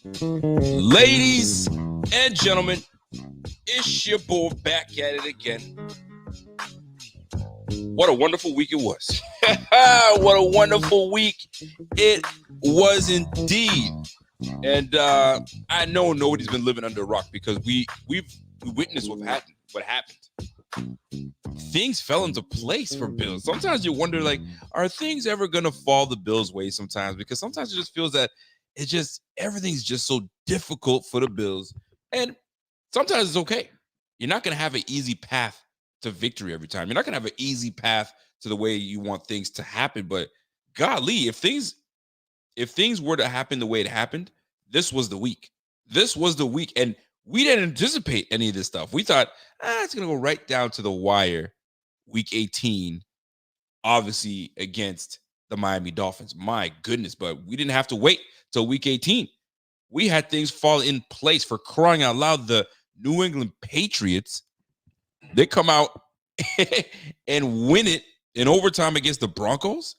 Ladies and gentlemen, it's your boy back at it again. What a wonderful week it was. What a wonderful week it was indeed. And I know nobody's been living under a rock because we witnessed what happened. Things fell into place for Bills. Sometimes you wonder, like, are things ever gonna fall the Bills' way sometimes? Because sometimes it just feels that everything's just so difficult for the Bills. And sometimes it's okay. You're not gonna have an easy path to victory every time. You're not gonna have an easy path to the way you want things to happen. But golly, if things were to happen the way it happened, this was the week. This was the week. And we didn't anticipate any of this stuff. We thought, it's going to go right down to the wire week 18, obviously against the Miami Dolphins. My goodness, but we didn't have to wait till week 18. We had things fall in place. For crying out loud, the New England Patriots, they come out and win it in overtime against the Broncos.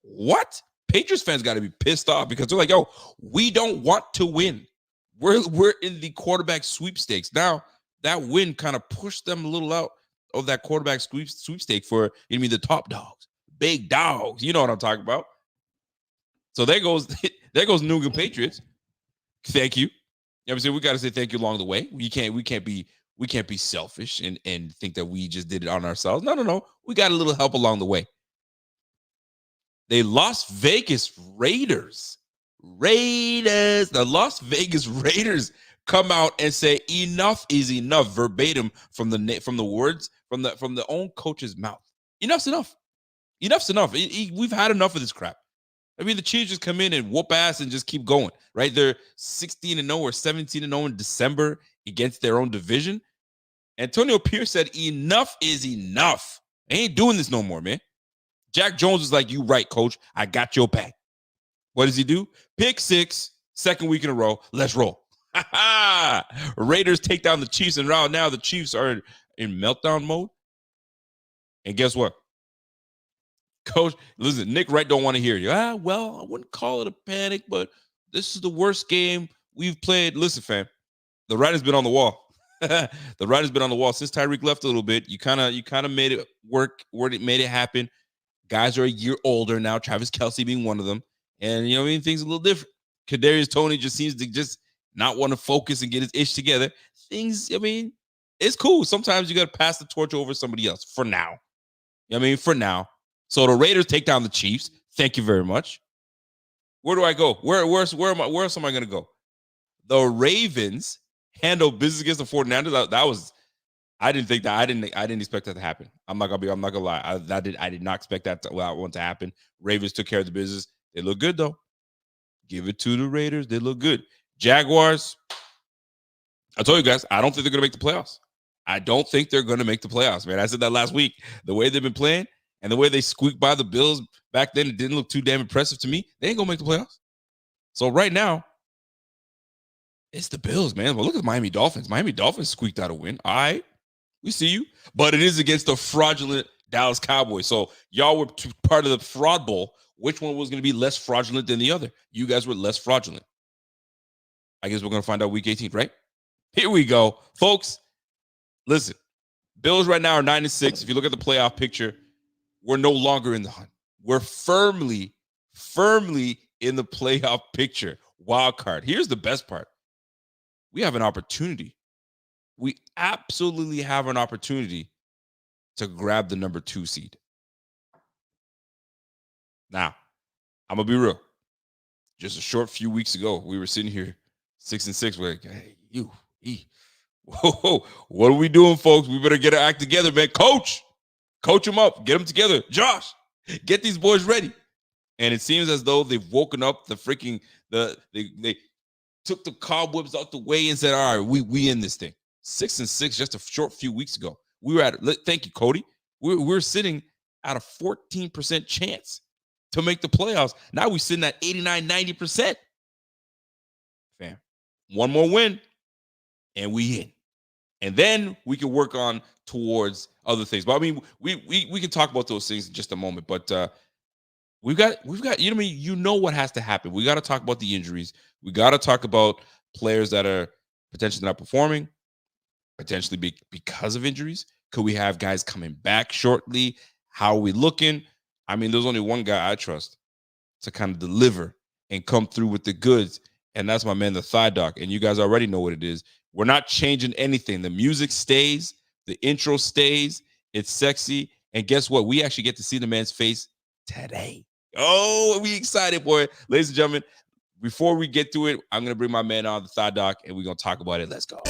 What? Patriots fans got to be pissed off because they're like, yo, we don't want to win. We're in the quarterback sweepstakes. Now, that win kind of pushed them a little out of that quarterback sweepstake for, the top dogs, big dogs. You know what I'm talking about. So there goes New England Patriots. Thank you. I'm saying we got to say thank you along the way. We can't be selfish and think that we just did it on ourselves. No. We got a little help along the way. The Las Vegas Raiders. The Las Vegas Raiders come out and say enough is enough, verbatim from the words from the own coach's mouth. Enough's enough. Enough's enough. We've had enough of this crap. I mean, the Chiefs just come in and whoop ass and just keep going, right? They're 16-0 or 17-0 in December against their own division. Antonio Pierce said enough is enough. I ain't doing this no more, man. Jack Jones was like, you right, coach. I got your back. What does he do? Pick six, second week in a row. Let's roll. Raiders take down the Chiefs, and right now the Chiefs are in meltdown mode. And guess what? Coach, listen, Nick Wright don't want to hear you. Well, I wouldn't call it a panic, but this is the worst game we've played. Listen, fam, the writing's been on the wall. The writing's been on the wall since Tyreek left a little bit. You kind of made it work, made it happen. Guys are a year older now, Travis Kelce being one of them. And, things a little different. Kadarius Toney just seems to just not want to focus and get his ish together. Things, it's cool. Sometimes you got to pass the torch over somebody else for now. For now. So the Raiders take down the Chiefs. Thank you very much. Where do I go? Where else am I going to go? The Ravens handle business against the 49ers. I didn't expect that to happen. I'm not gonna lie. I did not expect that one to happen. Ravens took care of the business. They look good though. Give it to the Raiders. They look good. Jaguars. I told you guys, I don't think they're gonna make the playoffs. I don't think they're gonna make the playoffs, man. I said that last week. The way they've been playing and the way they squeaked by the Bills back then, it didn't look too damn impressive to me. They ain't gonna make the playoffs. So right now, it's the Bills, man. Well, look at the Miami Dolphins. Miami Dolphins squeaked out a win. All right. We see you, but it is against the fraudulent Dallas Cowboys. So y'all were part of the fraud bowl. Which one was going to be less fraudulent than the other? You guys were less fraudulent. I guess we're going to find out week 18, right? Here we go. Folks, listen, Bills right now are 9-6. If you look at the playoff picture, we're no longer in the hunt. We're firmly in the playoff picture. Wild card. Here's the best part. We have an opportunity. We absolutely have an opportunity to grab the number 2 seed. Now, I'm going to be real. Just a short few weeks ago, we were sitting here 6-6. We're like, hey, whoa, what are we doing, folks? We better get our act together, man. Coach them up. Get them together. Josh, get these boys ready. And it seems as though they've woken up they took the cobwebs out the way and said, all right, we in this thing. 6-6 just a short few weeks ago. We were thank you, Cody. We're sitting at a 14% chance to make the playoffs. Now we're sitting at 89-90%. Fam, one more win, and we in. And then we can work on towards other things. But I mean, we can talk about those things in just a moment. But we've got you know what I mean, you know what has to happen. We got to talk about the injuries. We got to talk about players that are potentially not performing, potentially because of injuries. Could we have guys coming back shortly? How are we looking? I mean, there's only one guy I trust to kind of deliver and come through with the goods, and that's my man, the Thigh Doc. And you guys already know what it is. We're not changing anything. The music stays, the intro stays, it's sexy. And guess what? We actually get to see the man's face today. Oh, we excited, boy. Ladies and gentlemen, before we get to it, I'm going to bring my man on, the Thigh Doc, and we're going to talk about it. Let's go.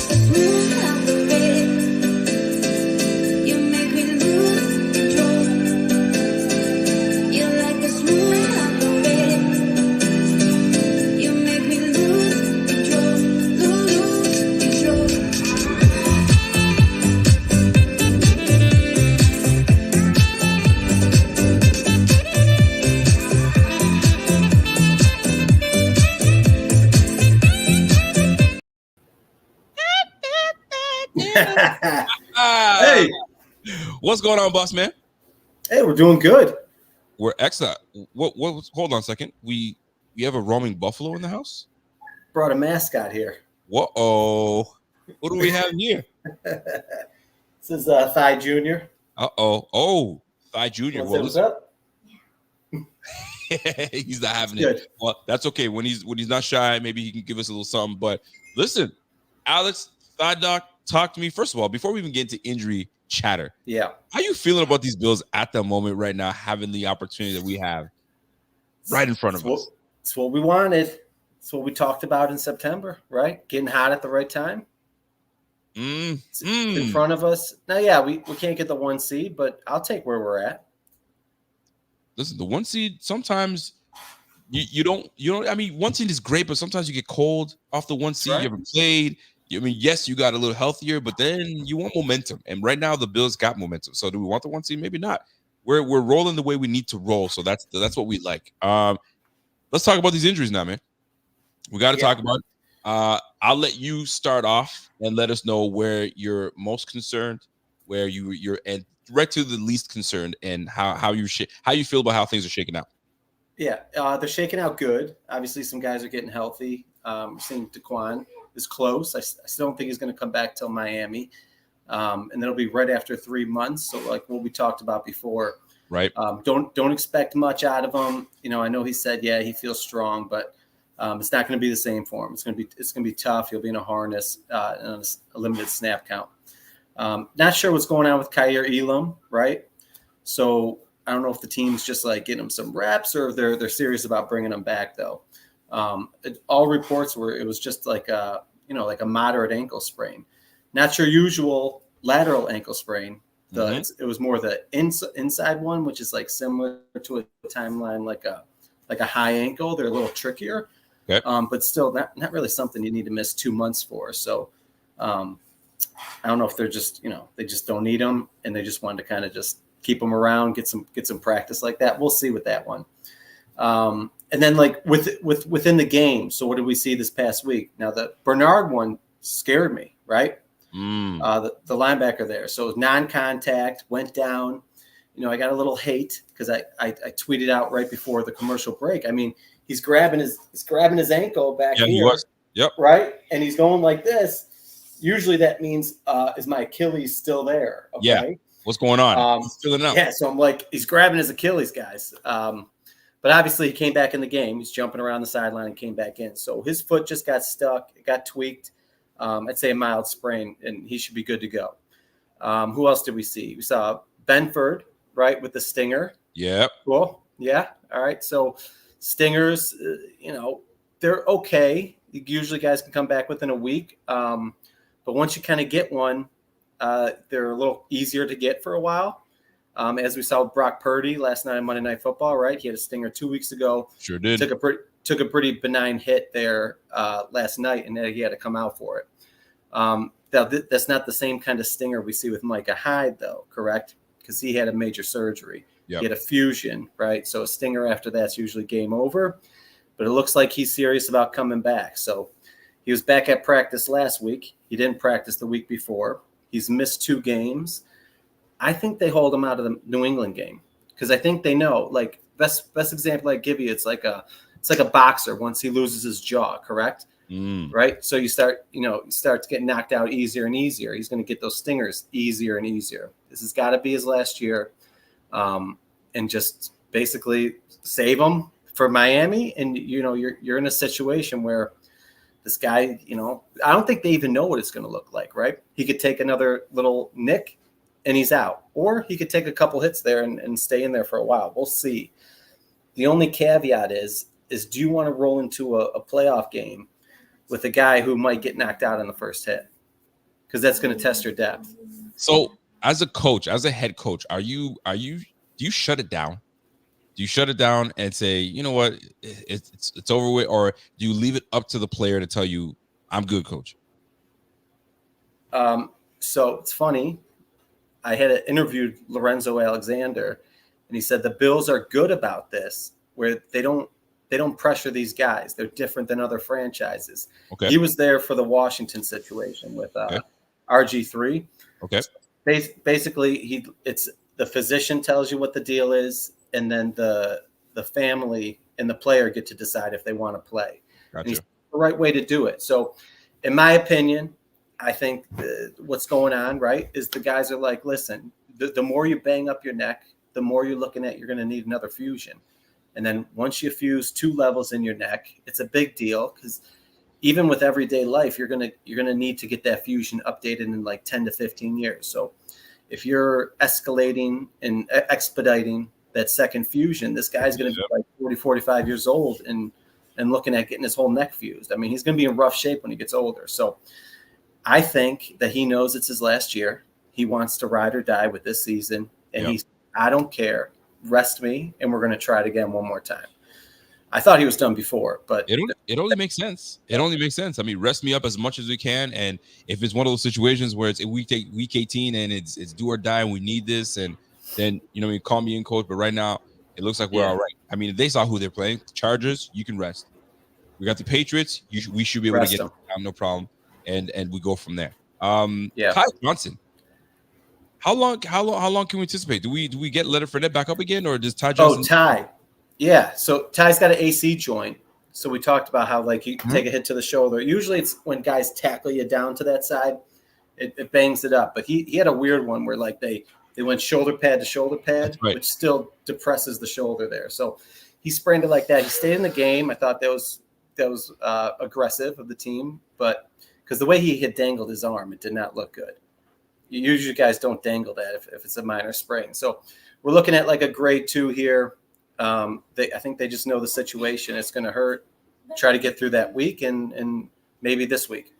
Hey, what's going on, boss man? Hey, we're doing good. We're excellent. What? Hold on a second. We have a roaming buffalo in the house. Brought a mascot here. Whoa! What do we have here? This is Thigh Junior. Oh, Thigh Junior. Well, what's up? He's not having it. Well, that's okay. When he's not shy, maybe he can give us a little something. But listen, Alex, Thigh Doc, talk to me first of all before we even get into injury chatter. Yeah, how you feeling about these Bills at the moment right now, having the opportunity that we have right in front of us? It's what we wanted. It's what we talked about in September, right? Getting hot at the right time. It's in front of us now. Yeah, we can't get the 1 seed, but I'll take where we're at. Listen, the 1 seed, sometimes you don't. I mean, 1 seed is great, but sometimes you get cold off the 1 seed. Right. You haven't played. I mean, yes, you got a little healthier, but then you want momentum. And right now, the Bills got momentum. So do we want the 1 seed? Maybe not. We're rolling the way we need to roll. So that's what we like. Let's talk about these injuries now, man. We got to talk about it. I'll let you start off and let us know where you're most concerned, where you're and right to the least concerned, and how you feel about how things are shaking out. Yeah, they're shaking out good. Obviously, some guys are getting healthy. We're seeing Daquan is close. I still don't think he's going to come back till Miami, and that'll be right after 3 months. So, like what we talked about before, right? Don't expect much out of him. I know he said, yeah, he feels strong, but it's not going to be the same for him. It's going to be tough. He'll be in a harness and a limited snap count. Not sure what's going on with Kaiir Elam, right? So I don't know if the team's just like getting him some reps or if they're serious about bringing him back though. All reports were it was just like a moderate ankle sprain, not your usual lateral ankle sprain. It was more the inside one, which is like similar to a timeline like a high ankle. They're a little trickier, but still not really something you need to miss 2 months for. So I don't know if they're just they just don't need them and they just wanted to kind of just keep them around, get some practice like that. We'll see with that one. And then like within the game. So what did we see this past week? Now the Bernard one scared me, right? The linebacker there. So non-contact, went down. I got a little hate because I tweeted out right before the commercial break. I mean, he's grabbing his ankle back here. He was. Yep. Right, and he's going like this. Usually that means is my Achilles still there? Okay? Yeah. What's going on? Filling up. Yeah. So I'm like, he's grabbing his Achilles, guys. But obviously he came back in the game. He's jumping around the sideline and came back in. So his foot just got stuck. It got tweaked. I'd say a mild sprain, and he should be good to go. Who else did we see? We saw Benford, right, with the stinger. Yeah. Cool. Yeah. All right. So stingers, they're okay. Usually guys can come back within a week. But once you kind of get one, they're a little easier to get for a while. As we saw with Brock Purdy last night on Monday Night Football, right? He had a stinger 2 weeks ago. Sure did. Took a pretty benign hit there last night, and then he had to come out for it. That's not the same kind of stinger we see with Micah Hyde, though, correct? Because he had a major surgery. Yep. He had a fusion, right? So a stinger after that's usually game over. But it looks like he's serious about coming back. So he was back at practice last week. He didn't practice the week before. He's missed 2 games. I think they hold him out of the New England game because I think they know, like, best example I give you, it's like a boxer once he loses his jaw, correct? Right. So you start to get knocked out easier and easier. He's going to get those stingers easier and easier. This has got to be his last year, and just basically save him for Miami. And you're in a situation where this guy, I don't think they even know what it's going to look like. Right. He could take another little nick and he's out, or he could take a couple hits there and stay in there for a while. We'll see. The only caveat is do you want to roll into a playoff game with a guy who might get knocked out on the first hit? Because that's going to test your depth. So as a coach, as a head coach, do you shut it down? Do you shut it down and say, you know what, it's over with? Or do you leave it up to the player to tell you, I'm good, coach? So it's funny. I had interviewed Lorenzo Alexander, and he said the Bills are good about this, where they don't pressure these guys. They're different than other franchises. Okay. He was there for the Washington situation with RG3. Okay. Basically, it's the physician tells you what the deal is, and then the family and the player get to decide if they want to play. Gotcha. And he's the right way to do it. So, in my opinion, I think what's going on, right, is the guys are like, listen, the more you bang up your neck, the more you're looking at, you're going to need another fusion. And then once you fuse 2 levels in your neck, it's a big deal, because even with everyday life, you're gonna need to get that fusion updated in like 10 to 15 years. So if you're escalating and expediting that second fusion, this guy's going to be like 40, 45 years old and looking at getting his whole neck fused. I mean, he's going to be in rough shape when he gets older. So I think that he knows it's his last year. He wants to ride or die with this season. And I don't care. Rest me, and we're going to try it again one more time. I thought he was done before, but it only makes sense. It only makes sense. I mean, rest me up as much as we can, and if it's one of those situations where it's week 18 and it's do or die and we need this, and then you call me in, coach. But right now, it looks like we're all right. I mean, if they saw who they're playing, Chargers, you can rest. We got the Patriots. We should be able to get them, no problem, and we go from there. Ty Johnson. How long can we anticipate? Do we get Leonard Fournette back up again, or does Ty Johnson? Ty. Yeah. So Ty's got an AC joint. So we talked about how you take a hit to the shoulder. Usually it's when guys tackle you down to that side, it bangs it up. But he had a weird one where they went shoulder pad to shoulder pad, which still depresses the shoulder there. So he sprained it like that. He stayed in the game. I thought that was aggressive of the team, but because the way he had dangled his arm, it did not look good. Usually guys don't dangle that if it's a minor sprain. So we're looking at like a grade 2 here. I think they just know the situation. It's going to hurt. Try to get through that week and maybe this week.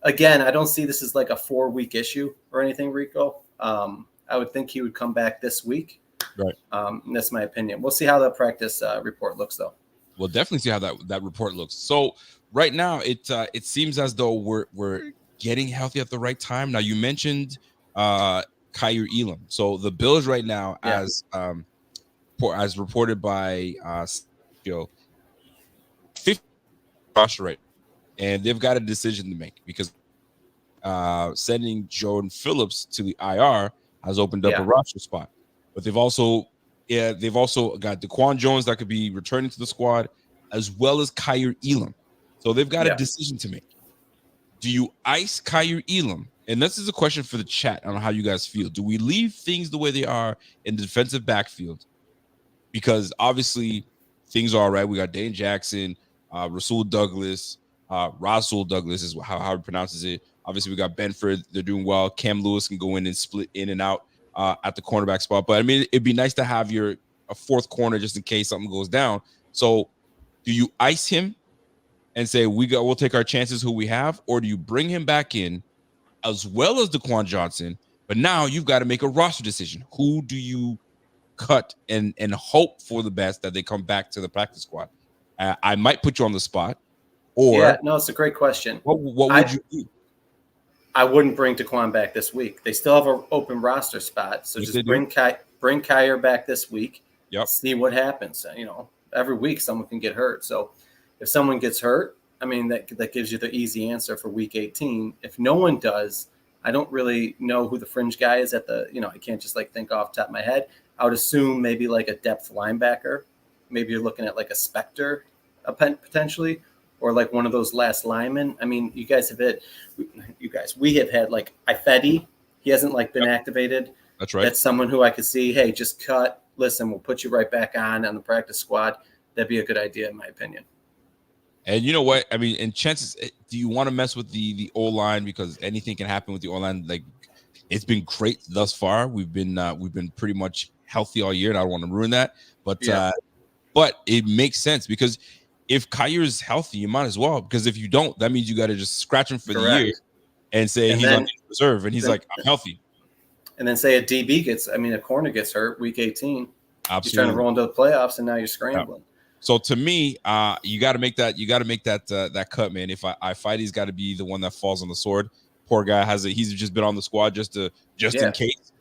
Again, I don't see this as like a 4-week issue or anything, Rico. I would think he would come back this week. Right. And that's my opinion. We'll see how the practice report looks, though. We'll definitely see how that report looks. So right now, it seems as though we're getting healthy at the right time. Now, you mentioned Kyer Elam. So the Bills right now, as reported by 50 roster rate, and they've got a decision to make because sending Jordan Phillips to the IR has opened up a roster spot. But they've also got Daquan Jones that could be returning to the squad, as well as Kyer Elam. So they've got a decision to make. Do you ice Kyer Elam? And this is a question for the chat on how you guys feel. Do we leave things the way they are in the defensive backfield? Because obviously things are all right. We got Dane Jackson, Rasul Douglas is how Howard pronounces it. Obviously, we got Benford. They're doing well. Cam Lewis can go in and split in and out at the cornerback spot. But, I mean, it'd be nice to have a fourth corner just in case something goes down. So do you ice him and say we'll take our chances who we have, or do you bring him back in as well as Daquan Johnson? But now you've got to make a roster decision. Who do you cut and hope for the best that they come back to the practice squad? I might put you on the spot. Or it's a great question. What would you do? I wouldn't bring Daquan back this week. They still have an open roster spot, so just bring Kyer back this week. Yep. See what happens. Every week someone can get hurt. So if someone gets hurt, I mean that gives you the easy answer for week 18. If no one does, I don't really know who the fringe guy is at the. I can't just think off the top of my head. I would assume maybe like a depth linebacker maybe you're looking at like a Spectre potentially, or like one of those last linemen. I mean, we have had like Ifedi. He hasn't like been activated. That's right. That's someone who I could see, hey, just cut. Listen, we'll put you right back on the practice squad. That'd be a good idea, in my opinion. And you know what? I mean, and chances, do you want to mess with the O-line, because anything can happen with the O-line? Like, it's been great thus far. We've been pretty much healthy all year, and I don't want to ruin that. But it makes sense, because if Kyer is healthy, you might as well, because if you don't, that means you got to just scratch him for the year and say he's on reserve, and he's like, I'm healthy. And then say a corner gets hurt week 18. Absolutely. You're trying to roll into the playoffs, and now you're scrambling. Yeah. So to me, you got to make that. You got to make that cut, man. If I fight, he's got to be the one that falls on the sword. Poor guy he's just been on the squad just in case.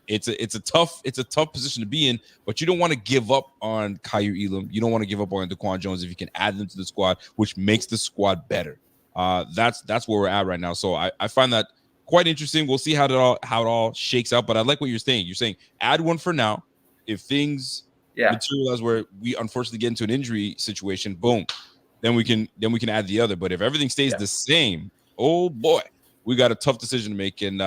It's a tough position to be in, but you don't want to give up on Kyer Elam. You don't want to give up on Daquan Jones if you can add them to the squad, which makes the squad better. That's where we're at right now. So I find that quite interesting. We'll see how it all shakes out. But I like what you're saying. You're saying add one for now. If things materialize where we unfortunately get into an injury situation, boom, then we can add the other. But if everything stays the same, oh boy, we got a tough decision to make. And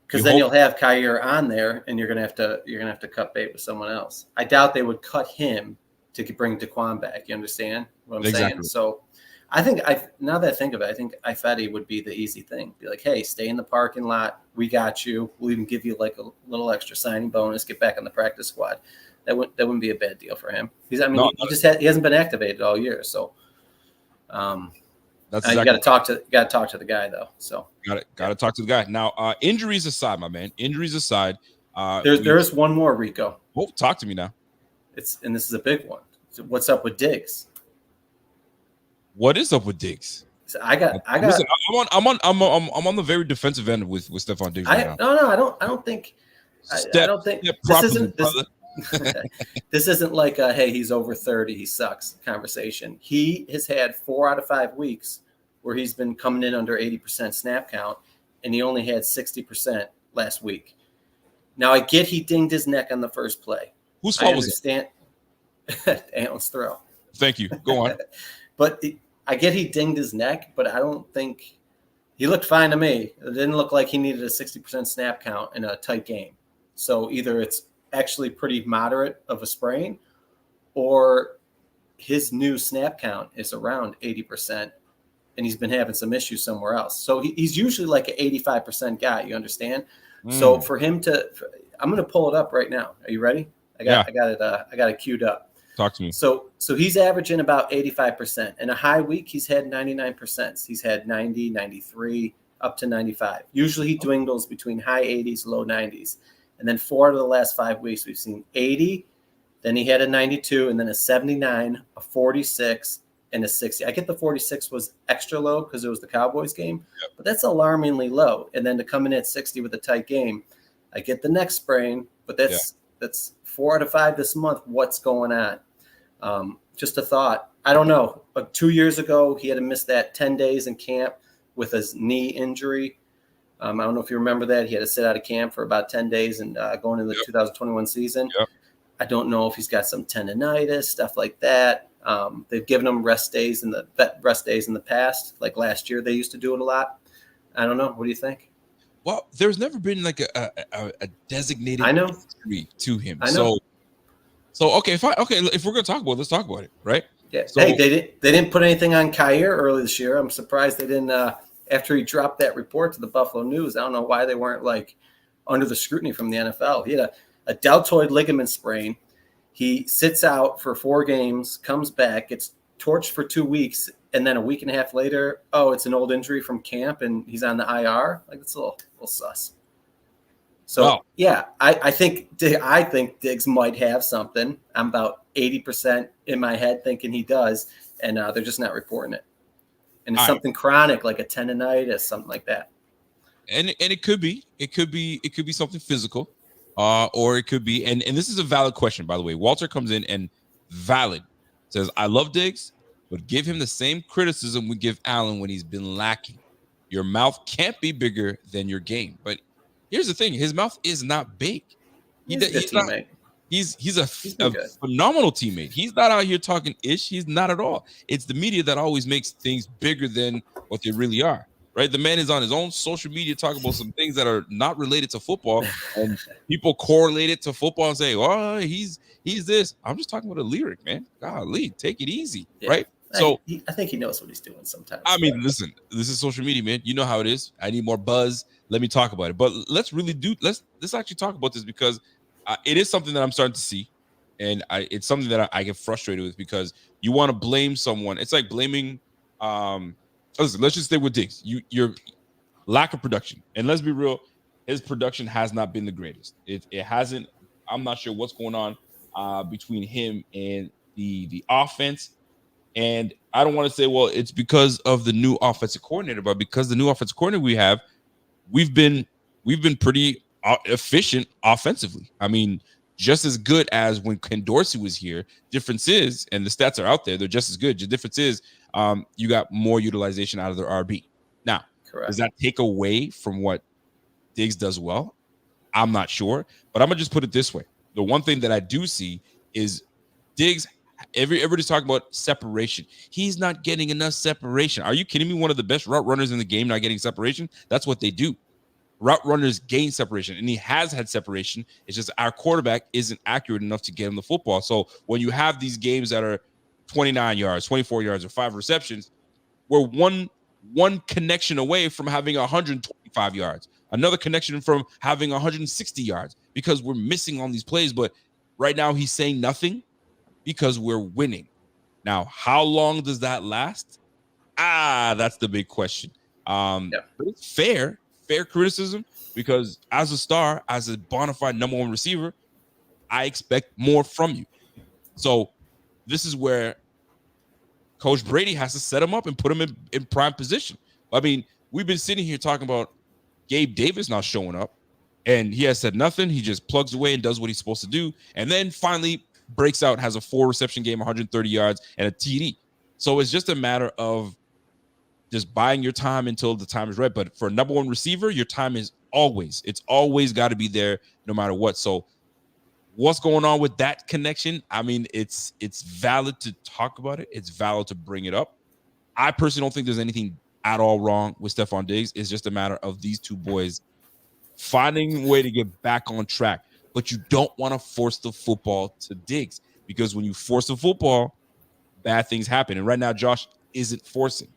because then you'll have Kyer on there, and you're gonna have to cut bait with someone else. I doubt they would cut him to bring Daquan back. You understand what I'm saying? So I think now that I think of it, I think Ifedi would be the easy thing. Be like, hey, stay in the parking lot. We got you. We'll even give you like a little extra signing bonus. Get back on the practice squad. That wouldn't be a bad deal for him. He hasn't been activated all year. So that's you got to talk to the guy though. So got to talk to the guy. Now, injuries aside, my man. Injuries aside, there's one more, Rico. Oh, talk to me now. This is a big one. So what's up with Diggs? What is up with Diggs? So I got. Listen, I'm on the very defensive end with Stefan Diggs right now. No, I don't think. I don't think this isn't like hey, he's over 30, he sucks conversation. He has had 4 out of 5 weeks where he's been coming in under 80% snap count, and he only had 60% last week. Now I get he dinged his neck on the first play. Whose fault was it? Antlin's throw. Thank you. Go on. But I get he dinged his neck, but I don't think he looked fine to me. It didn't look like he needed a 60% snap count in a tight game. So either it's actually pretty moderate of a sprain, or his new snap count is around 80%, and he's been having some issues somewhere else. So he's usually like an 85% guy. You understand? So for him I'm going to pull it up right now. Are you ready? I got it queued up. Talk to me. So he's averaging about 85%. In a high week, he's had 99%. He's had 90, 93, up to 95. Usually he dwindles between high 80s, low 90s. And then 4 out of the last 5 weeks, we've seen 80. Then he had a 92, and then a 79, a 46, and a 60. I get the 46 was extra low because it was the Cowboys game, but that's alarmingly low. And then to come in at 60 with a tight game, I get the neck sprain, but that's 4 out of 5 this month. What's going on? Just a thought. I don't know. But 2 years ago, he had to miss that 10 days in camp with his knee injury. I don't know if you remember that. He had to sit out of camp for about 10 days and going into the 2021 season. Yep. I don't know if he's got some tendonitis, stuff like that. They've given him rest days in the past. Like last year, they used to do it a lot. I don't know. What do you think? Well, there's never been like a designated injury to him. I know. So okay, fine. Okay, if we're gonna talk about it, let's talk about it, right? Yeah. So, hey, they didn't put anything on Kyer early this year. I'm surprised they didn't. After he dropped that report to the Buffalo News, I don't know why they weren't like under the scrutiny from the NFL. He had a deltoid ligament sprain. He sits out for 4 games, comes back, gets torched for 2 weeks, and then a week and a half later, it's an old injury from camp, and he's on the IR. Like, it's a little sus. So I think Diggs might have something. I'm about 80% in my head thinking he does, and they're just not reporting it. And it's something chronic, like a tendonitis, something like that. And it could be something physical, or it could be. And this is a valid question, by the way. Walter comes in and valid says, "I love Diggs, but give him the same criticism we give Allen when he's been lacking. Your mouth can't be bigger than your game." But here's the thing: his mouth is not big. He's not. He's a good. phenomenal teammate. He's not out here talking ish. He's not at all. It's the media that always makes things bigger than what they really are. Right? The man is on his own social media talking about some things that are not related to football, and people correlate it to football and say, "Oh, he's this." I'm just talking about a lyric, man. Golly, take it easy, right? So I think he knows what he's doing sometimes. I mean, listen, this is social media, man. You know how it is. I need more buzz. Let me talk about it. But let's actually talk about this because it is something that I'm starting to see, and it's something that I get frustrated with because you want to blame someone. It's like blaming. Listen, let's just stay with Diggs. Your lack of production, and let's be real, his production has not been the greatest. It hasn't. I'm not sure what's going on between him and the offense. And I don't want to say, well, it's because of the new offensive coordinator, but because the new offensive coordinator we have, we've been pretty efficient offensively. I mean, just as good as when Ken Dorsey was here. Difference is, and the stats are out there, they're just as good. The difference is you got more utilization out of their RB. Now, Correct. Does that take away from what Diggs does well? I'm not sure, but I'm going to just put it this way. The one thing that I do see is Diggs, everybody's talking about separation. He's not getting enough separation. Are you kidding me? One of the best route runners in the game not getting separation? That's what they do. Route runners gain separation, and he has had separation. It's just our quarterback isn't accurate enough to get him the football. So when you have these games that are 29 yards, 24 yards, or 5 receptions, we're one connection away from having 125 yards, another connection from having 160 yards because we're missing on these plays. But right now he's saying nothing because we're winning. Now, how long does that last? That's the big question. But it's fair criticism because as a star, as a bona fide number one receiver, I expect more from you. So this is where Coach Brady has to set him up and put him in prime position. I mean, we've been sitting here talking about Gabe Davis not showing up, and he has said nothing. He just plugs away and does what he's supposed to do, and then finally breaks out, has a 4-reception game, 130 yards, and a TD. So it's just a matter of just buying your time until the time is right. But for a number one receiver, your time is always got to be there no matter what. So what's going on with that connection? I mean, it's valid to talk about it. It's valid to bring it up. I personally don't think there's anything at all wrong with Stefan Diggs. It's just a matter of these two boys finding a way to get back on track. But you don't want to force the football to Diggs because when you force the football, bad things happen. And right now, Josh isn't forcing.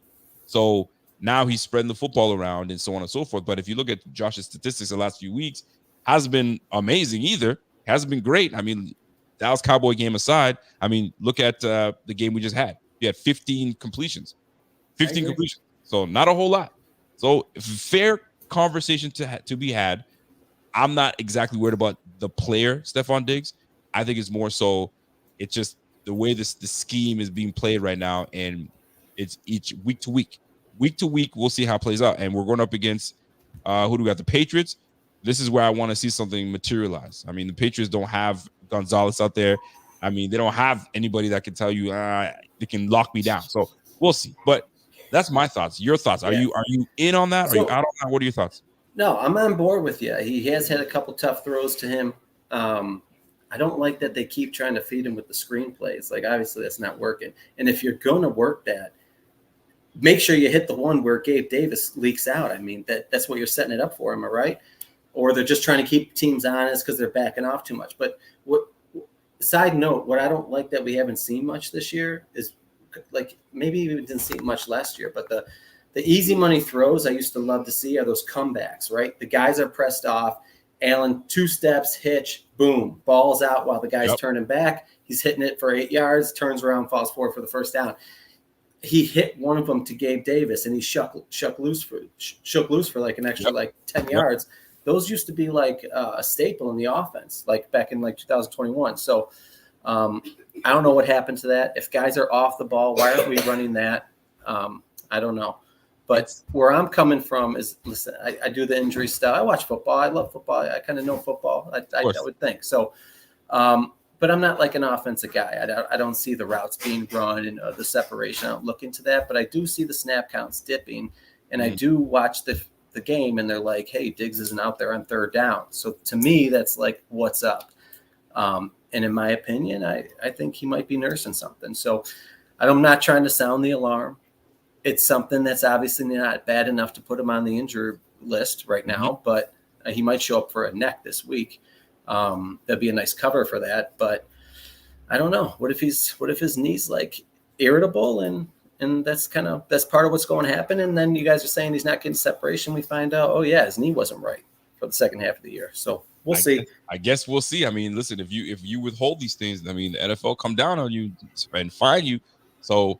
So now he's spreading the football around and so on and so forth. But if you look at Josh's statistics the last few weeks, hasn't been amazing either. Hasn't been great. I mean, Dallas Cowboy game aside, I mean, look at the game we just had. We had 15 completions. 15 completions. So not a whole lot. So fair conversation to be had. I'm not exactly worried about the player, Stefan Diggs. I think it's more so it's just the way the scheme is being played right now, and it's each week to week. Week to week, we'll see how it plays out. And we're going up against who do we got? The Patriots. This is where I want to see something materialize. I mean, the Patriots don't have Gonzalez out there. I mean, they don't have anybody that can tell you they can lock me down. So we'll see. But that's my thoughts. Your thoughts? Are you in on that? Are you out on that? What are your thoughts? No, I'm on board with you. He has had a couple tough throws to him. I don't like that they keep trying to feed him with the screenplays. Like, obviously, that's not working. And if you're going to work that, make sure you hit the one where Gabe Davis leaks out. I mean, that's what you're setting it up for, am I right? Or they're just trying to keep teams honest because they're backing off too much. But side note, what I don't like that we haven't seen much this year is, like, maybe we didn't see it much last year, but the easy money throws I used to love to see are those comebacks, right? The guys are pressed off. Allen, 2 steps, hitch, boom, ball's out while the guy's turning back. He's hitting it for 8 yards, turns around, falls forward for the first down. He hit one of them to Gabe Davis, and he shook loose for like an extra 10 yards. Those used to be like a staple in the offense, like back in like 2021. So I don't know what happened to that. If guys are off the ball, why aren't we running that? I don't know. But where I'm coming from is, listen, I do the injury stuff. I watch football. I love football. I kind of know football. I would think. So, but I'm not like an offensive guy. I don't see the routes being run and the separation. I don't look into that. But I do see the snap counts dipping. And I do watch the game, and they're like, hey, Diggs isn't out there on 3rd down. So to me, that's like, what's up? And in my opinion, I think he might be nursing something. So I'm not trying to sound the alarm. It's something that's obviously not bad enough to put him on the injury list right now, but he might show up for a neck this week. That'd be a nice cover for that. But I don't know. What if his knee's like irritable and that's part of what's going to happen. And then you guys are saying he's not getting separation. We find out, oh yeah, his knee wasn't right for the second half of the year. So we'll see. I guess we'll see. I mean, listen, if you withhold these things, I mean, the NFL come down on you and fine you. So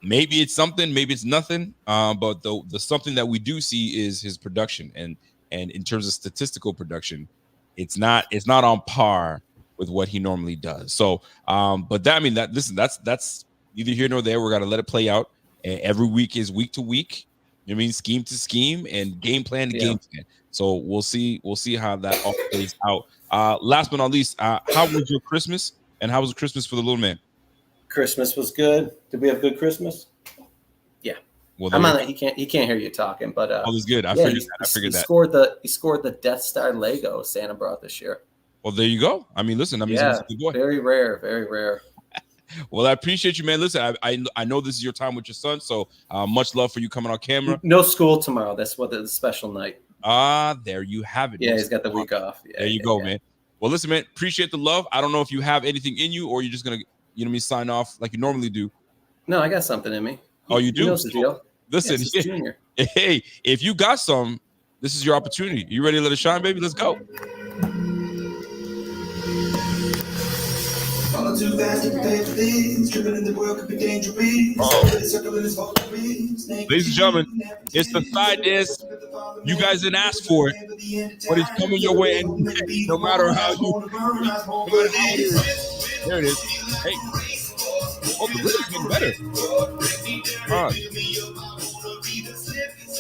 maybe it's something, maybe it's nothing. But the something that we do see is his production, and in terms of statistical production, it's not on par with what he normally does. So, but that, I mean, that's neither here nor there. We're gonna let it play out. And every week is week to week. You know what I mean, scheme to scheme and game plan to game plan. So we'll see how that all plays out. Last but not least, how was your Christmas? And how was Christmas for the little man? Christmas was good. Did we have good Christmas? Yeah. Well, he can't hear you talking, but all is good. I figured that. He scored the Death Star Lego Santa brought this year. Well, there you go. I mean, listen, he's a good boy. Very rare, very rare. Well, I appreciate you, man. Listen, I know this is your time with your son, so much love for you coming on camera. No school tomorrow. That's what the special night. There you have it. Yeah, he's got the week off. Yeah, there you go, man. Well, listen, man, appreciate the love. I don't know if you have anything in you or you're just going to, you know what I mean, sign off like you normally do. No, I got something in me. Oh, you do? He knows the deal. Listen, junior. Hey, if you got some, this is your opportunity. You ready to let it shine, baby? Let's go. Too fast to prepare for this. Tripping in the world could be dangerous. Ladies and gentlemen, it's the side disc. You guys didn't ask for it, but it's coming your way. And no matter how it is, there it is. Hey, oh, the rhythm's getting better.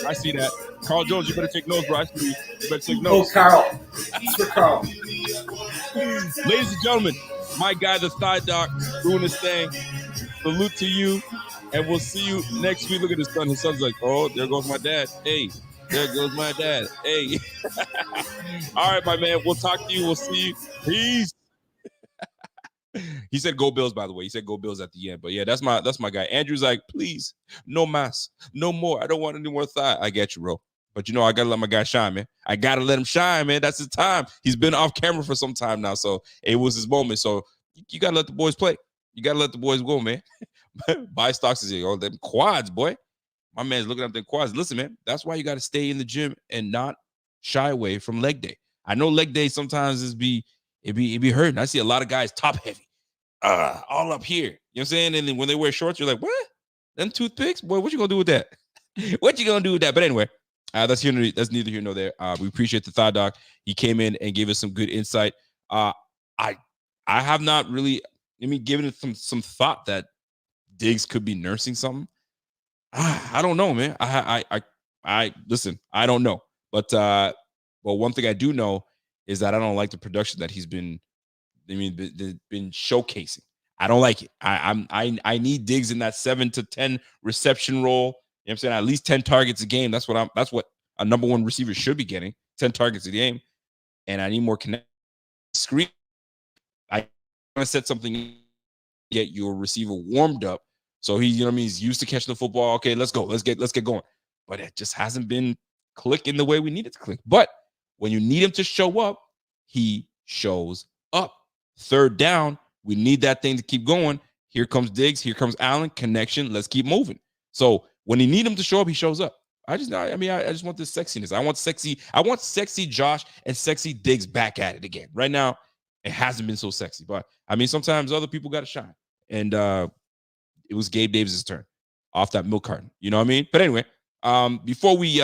I see that. Carl Jones, you better take notes, bro. You better take notes. Oh, Carl. It's for Carl. Ladies and gentlemen, my guy, the Thigh Doc, doing his thing. Salute to you, and we'll see you next week. Look at his son. His son's like, oh, there goes my dad. Hey, there goes my dad. Hey. All right, my man. We'll talk to you. We'll see you. Peace. He said go Bills, by the way. He said go Bills at the end. But yeah, that's my guy. Andrew's like, please, no mass, no more. I don't want any more thigh. I get you, bro. But you know, I gotta let my guy shine, man. I gotta let him shine, man. That's his time. He's been off camera for some time now, so it was his moment. So you gotta let the boys play. You gotta let the boys go, man. Buy stocks is here. Oh, them quads, boy. My man's looking up them quads. Listen, man, that's why you gotta stay in the gym and not shy away from leg day. I know leg day sometimes it be hurting. I see a lot of guys top heavy, all up here. You know what I'm saying? And then when they wear shorts, you're like, what? Them toothpicks, boy. What you gonna do with that? What you gonna do with that? But anyway. That's neither here nor there. We appreciate the Thigh Doc. He came in and gave us some good insight. I have not really, given it some thought that Diggs could be nursing something. I don't know, man. I listen. I don't know, but one thing I do know is that I don't like the production that he's been showcasing. I don't like it. I need Diggs in that 7 to 10 reception role. You know what I'm saying? At least 10 targets a game. That's what a number one receiver should be getting. 10 targets a game. And I need more connect screen. I want to set something, get your receiver warmed up. So he's used to catching the football. Okay, let's go. Let's get going. But it just hasn't been clicking the way we need it to click. But when you need him to show up, he shows up. Third down, we need that thing to keep going. Here comes Diggs. Here comes Allen. Connection. Let's keep moving. So when you need him to show up, he shows up. I just want this sexiness. I want sexy Josh and sexy Diggs back at it again. Right now, it hasn't been so sexy. But sometimes other people got to shine. And it was Gabe Davis' turn off that milk carton. You know what I mean? But anyway, before we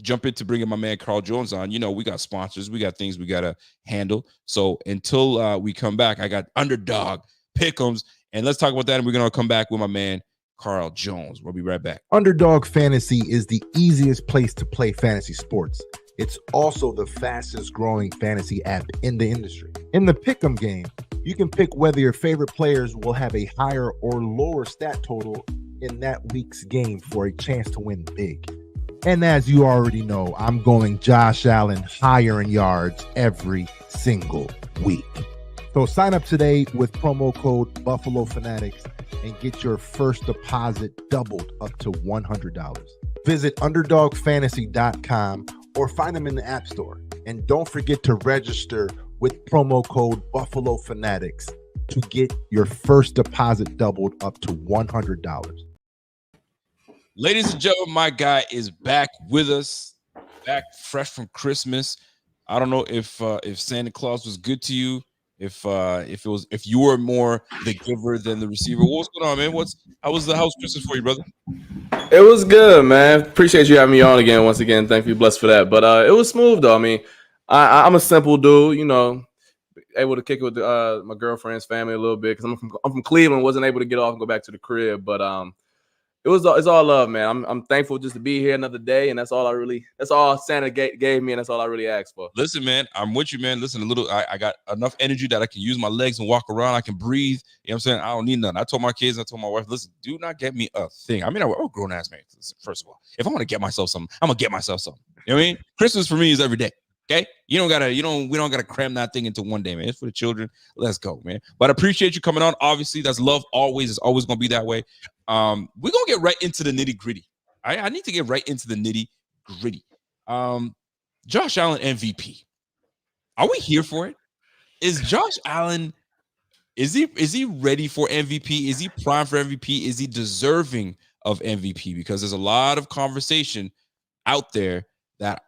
jump into bringing my man Carl Jones on, we got sponsors. We got things we got to handle. So until we come back, I got Underdog, Pick'ems, and let's talk about that. And we're going to come back with my man Carl Jones. We'll be right back. Underdog Fantasy is the easiest place to play fantasy sports. It's also the fastest growing fantasy app in the industry. In the Pick'em game, you can pick whether your favorite players will have a higher or lower stat total in that week's game for a chance to win big. And as you already know, I'm going Josh Allen higher in yards every single week. So sign up today with promo code Buffalo Fanatics and get your first deposit doubled up to $100. Visit UnderdogFantasy.com or find them in the App Store. And don't forget to register with promo code Buffalo Fanatics to get your first deposit doubled up to $100. Ladies and gentlemen, my guy is back with us, back fresh from Christmas. I don't know if Santa Claus was good to you, if you were more the giver than the receiver. What's going on, man? How was Christmas for you, brother? It was good, man. Appreciate you having me on again. Once again, thank you, blessed for that. But it was smooth though. I mean, I'm a simple dude, you know, able to kick it with my girlfriend's family a little bit because I'm from Cleveland. Wasn't able to get off and go back to the crib, but it's all love, man. I'm thankful just to be here another day, and that's all Santa gave me, and that's all I really asked for. Listen, man, I'm with you, man. Listen, I got enough energy that I can use my legs and walk around. I can breathe. You know what I'm saying? I don't need nothing. I told my kids, I told my wife, listen, do not get me a thing. I mean, I'm a grown ass man. First of all, if I want to get myself something, I'm gonna get myself something. You know what I mean? Christmas for me is every day. Okay, we don't gotta cram that thing into one day, man. It's for the children. Let's go, man. But I appreciate you coming on. Obviously, that's love. It's always gonna be that way. We're gonna get right into the nitty gritty. I need to get right into the nitty gritty. Josh Allen MVP. Are we here for it? Is Josh Allen? Is he ready for MVP? Is he primed for MVP? Is he deserving of MVP? Because there's a lot of conversation out there that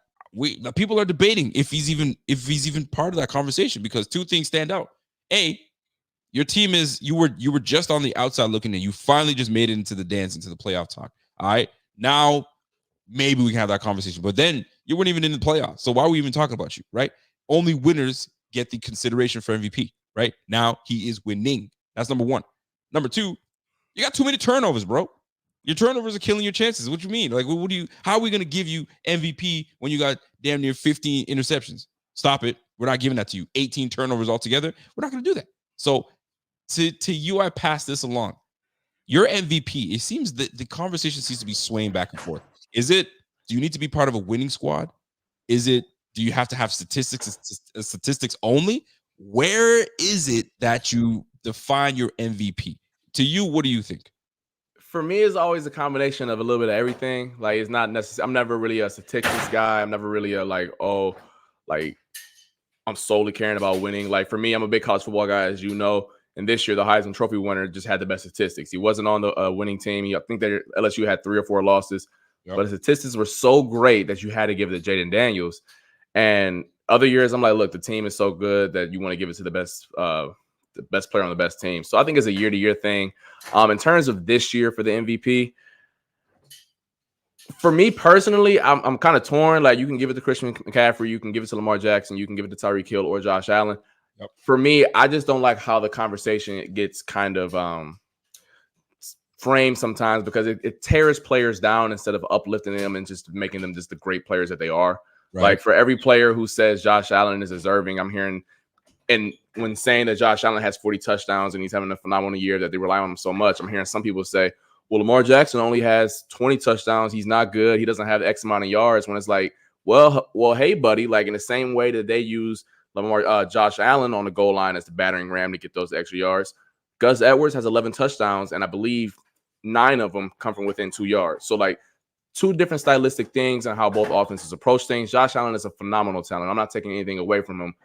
people are debating if he's even part of that conversation, because two things stand out. A, your team you were just on the outside looking in. You finally just made it into the dance, into the playoff talk. All right. Now maybe we can have that conversation. But then you weren't even in the playoffs. So why are we even talking about you? Right? Only winners get the consideration for MVP. Right? Now he is winning. That's number one. Number two, you got too many turnovers, bro. Your turnovers are killing your chances. What you mean? Like, how are we going to give you MVP when you got damn near 15 interceptions? Stop it. We're not giving that to you. 18 turnovers altogether. We're not going to do that. So to you, I pass this along. Your MVP, it seems that the conversation seems to be swaying back and forth. Do you need to be part of a winning squad? Do you have to have statistics only? Where is it that you define your MVP? To you, what do you think? For me, it's always a combination of a little bit of everything. Like, it's not necessary. I'm never really a statistics guy. I'm never really I'm solely caring about winning. Like, for me, I'm a big college football guy, as you know. And this year, the Heisman Trophy winner just had the best statistics. He wasn't on the winning team. I think that LSU had 3 or 4 losses. Yep. But the statistics were so great that you had to give it to Jaden Daniels. And other years, I'm like, look, the team is so good that you want to give it to the best player on the best team. So I think it's a year-to-year thing. In terms of this year for the MVP, for me personally, I'm kind of torn. Like, you can give it to Christian McCaffrey, you can give it to Lamar Jackson, you can give it to Tyreek Hill or Josh Allen. Yep. For me, I just don't like how the conversation gets kind of framed sometimes, because it tears players down instead of uplifting them and just making them just the great players that they are. Right. Like, for every player who says Josh Allen is deserving, I'm hearing, and when saying that Josh Allen has 40 touchdowns and he's having a phenomenal year, that they rely on him so much, I'm hearing some people say, well, Lamar Jackson only has 20 touchdowns. He's not good. He doesn't have X amount of yards. When it's like, well, hey, buddy, like, in the same way that they use Josh Allen on the goal line as the battering ram to get those extra yards, Gus Edwards has 11 touchdowns, and I believe 9 of them come from within 2 yards. So, like, 2 different stylistic things and how both offenses approach things. Josh Allen is a phenomenal talent. I'm not taking anything away from him,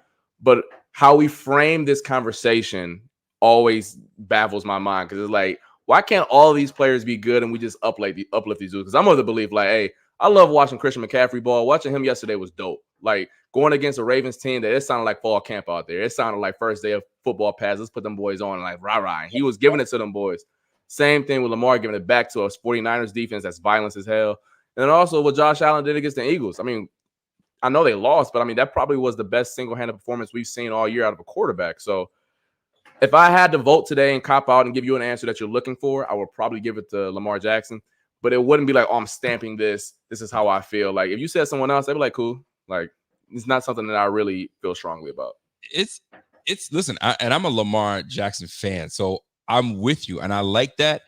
but how we frame this conversation always baffles my mind, because it's like, why can't all these players be good and we just uplift these dudes? Because I'm of the belief, like, hey, I love watching Christian McCaffrey ball. Watching him yesterday was dope. Like, going against a Ravens team that it sounded like fall camp out there. It sounded like first day of football pass. Let's put them boys on, like, rah-rah. And he was giving it to them boys. Same thing with Lamar, giving it back to a 49ers defense that's violent as hell. And then also what Josh Allen did against the Eagles. I mean, I know they lost, but I mean, that probably was the best single-handed performance we've seen all year out of a quarterback. So if I had to vote today and cop out and give you an answer that you're looking for, I would probably give it to Lamar Jackson. But it wouldn't be like, oh, I'm stamping this. This is how I feel. Like, if you said someone else, I'd be like, cool. Like, it's not something that I really feel strongly about. Listen, I'm a Lamar Jackson fan, so I'm with you, and I like that.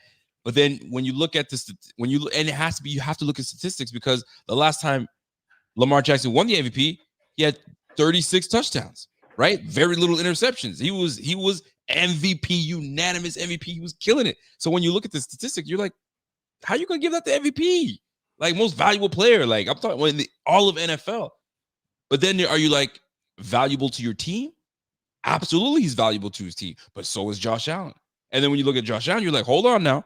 But then when you look at this, and it has to be, you have to look at statistics, because the last time Lamar Jackson won the MVP, he had 36 touchdowns. right? Very little interceptions. He was MVP, unanimous MVP. He was killing it. So when you look at the statistic, you're like, how you gonna give that to MVP? Like most valuable player. Like I'm talking all of NFL. But then are you like valuable to your team? Absolutely, he's valuable to his team, but so is Josh Allen. And then when you look at Josh Allen, you're like, hold on now.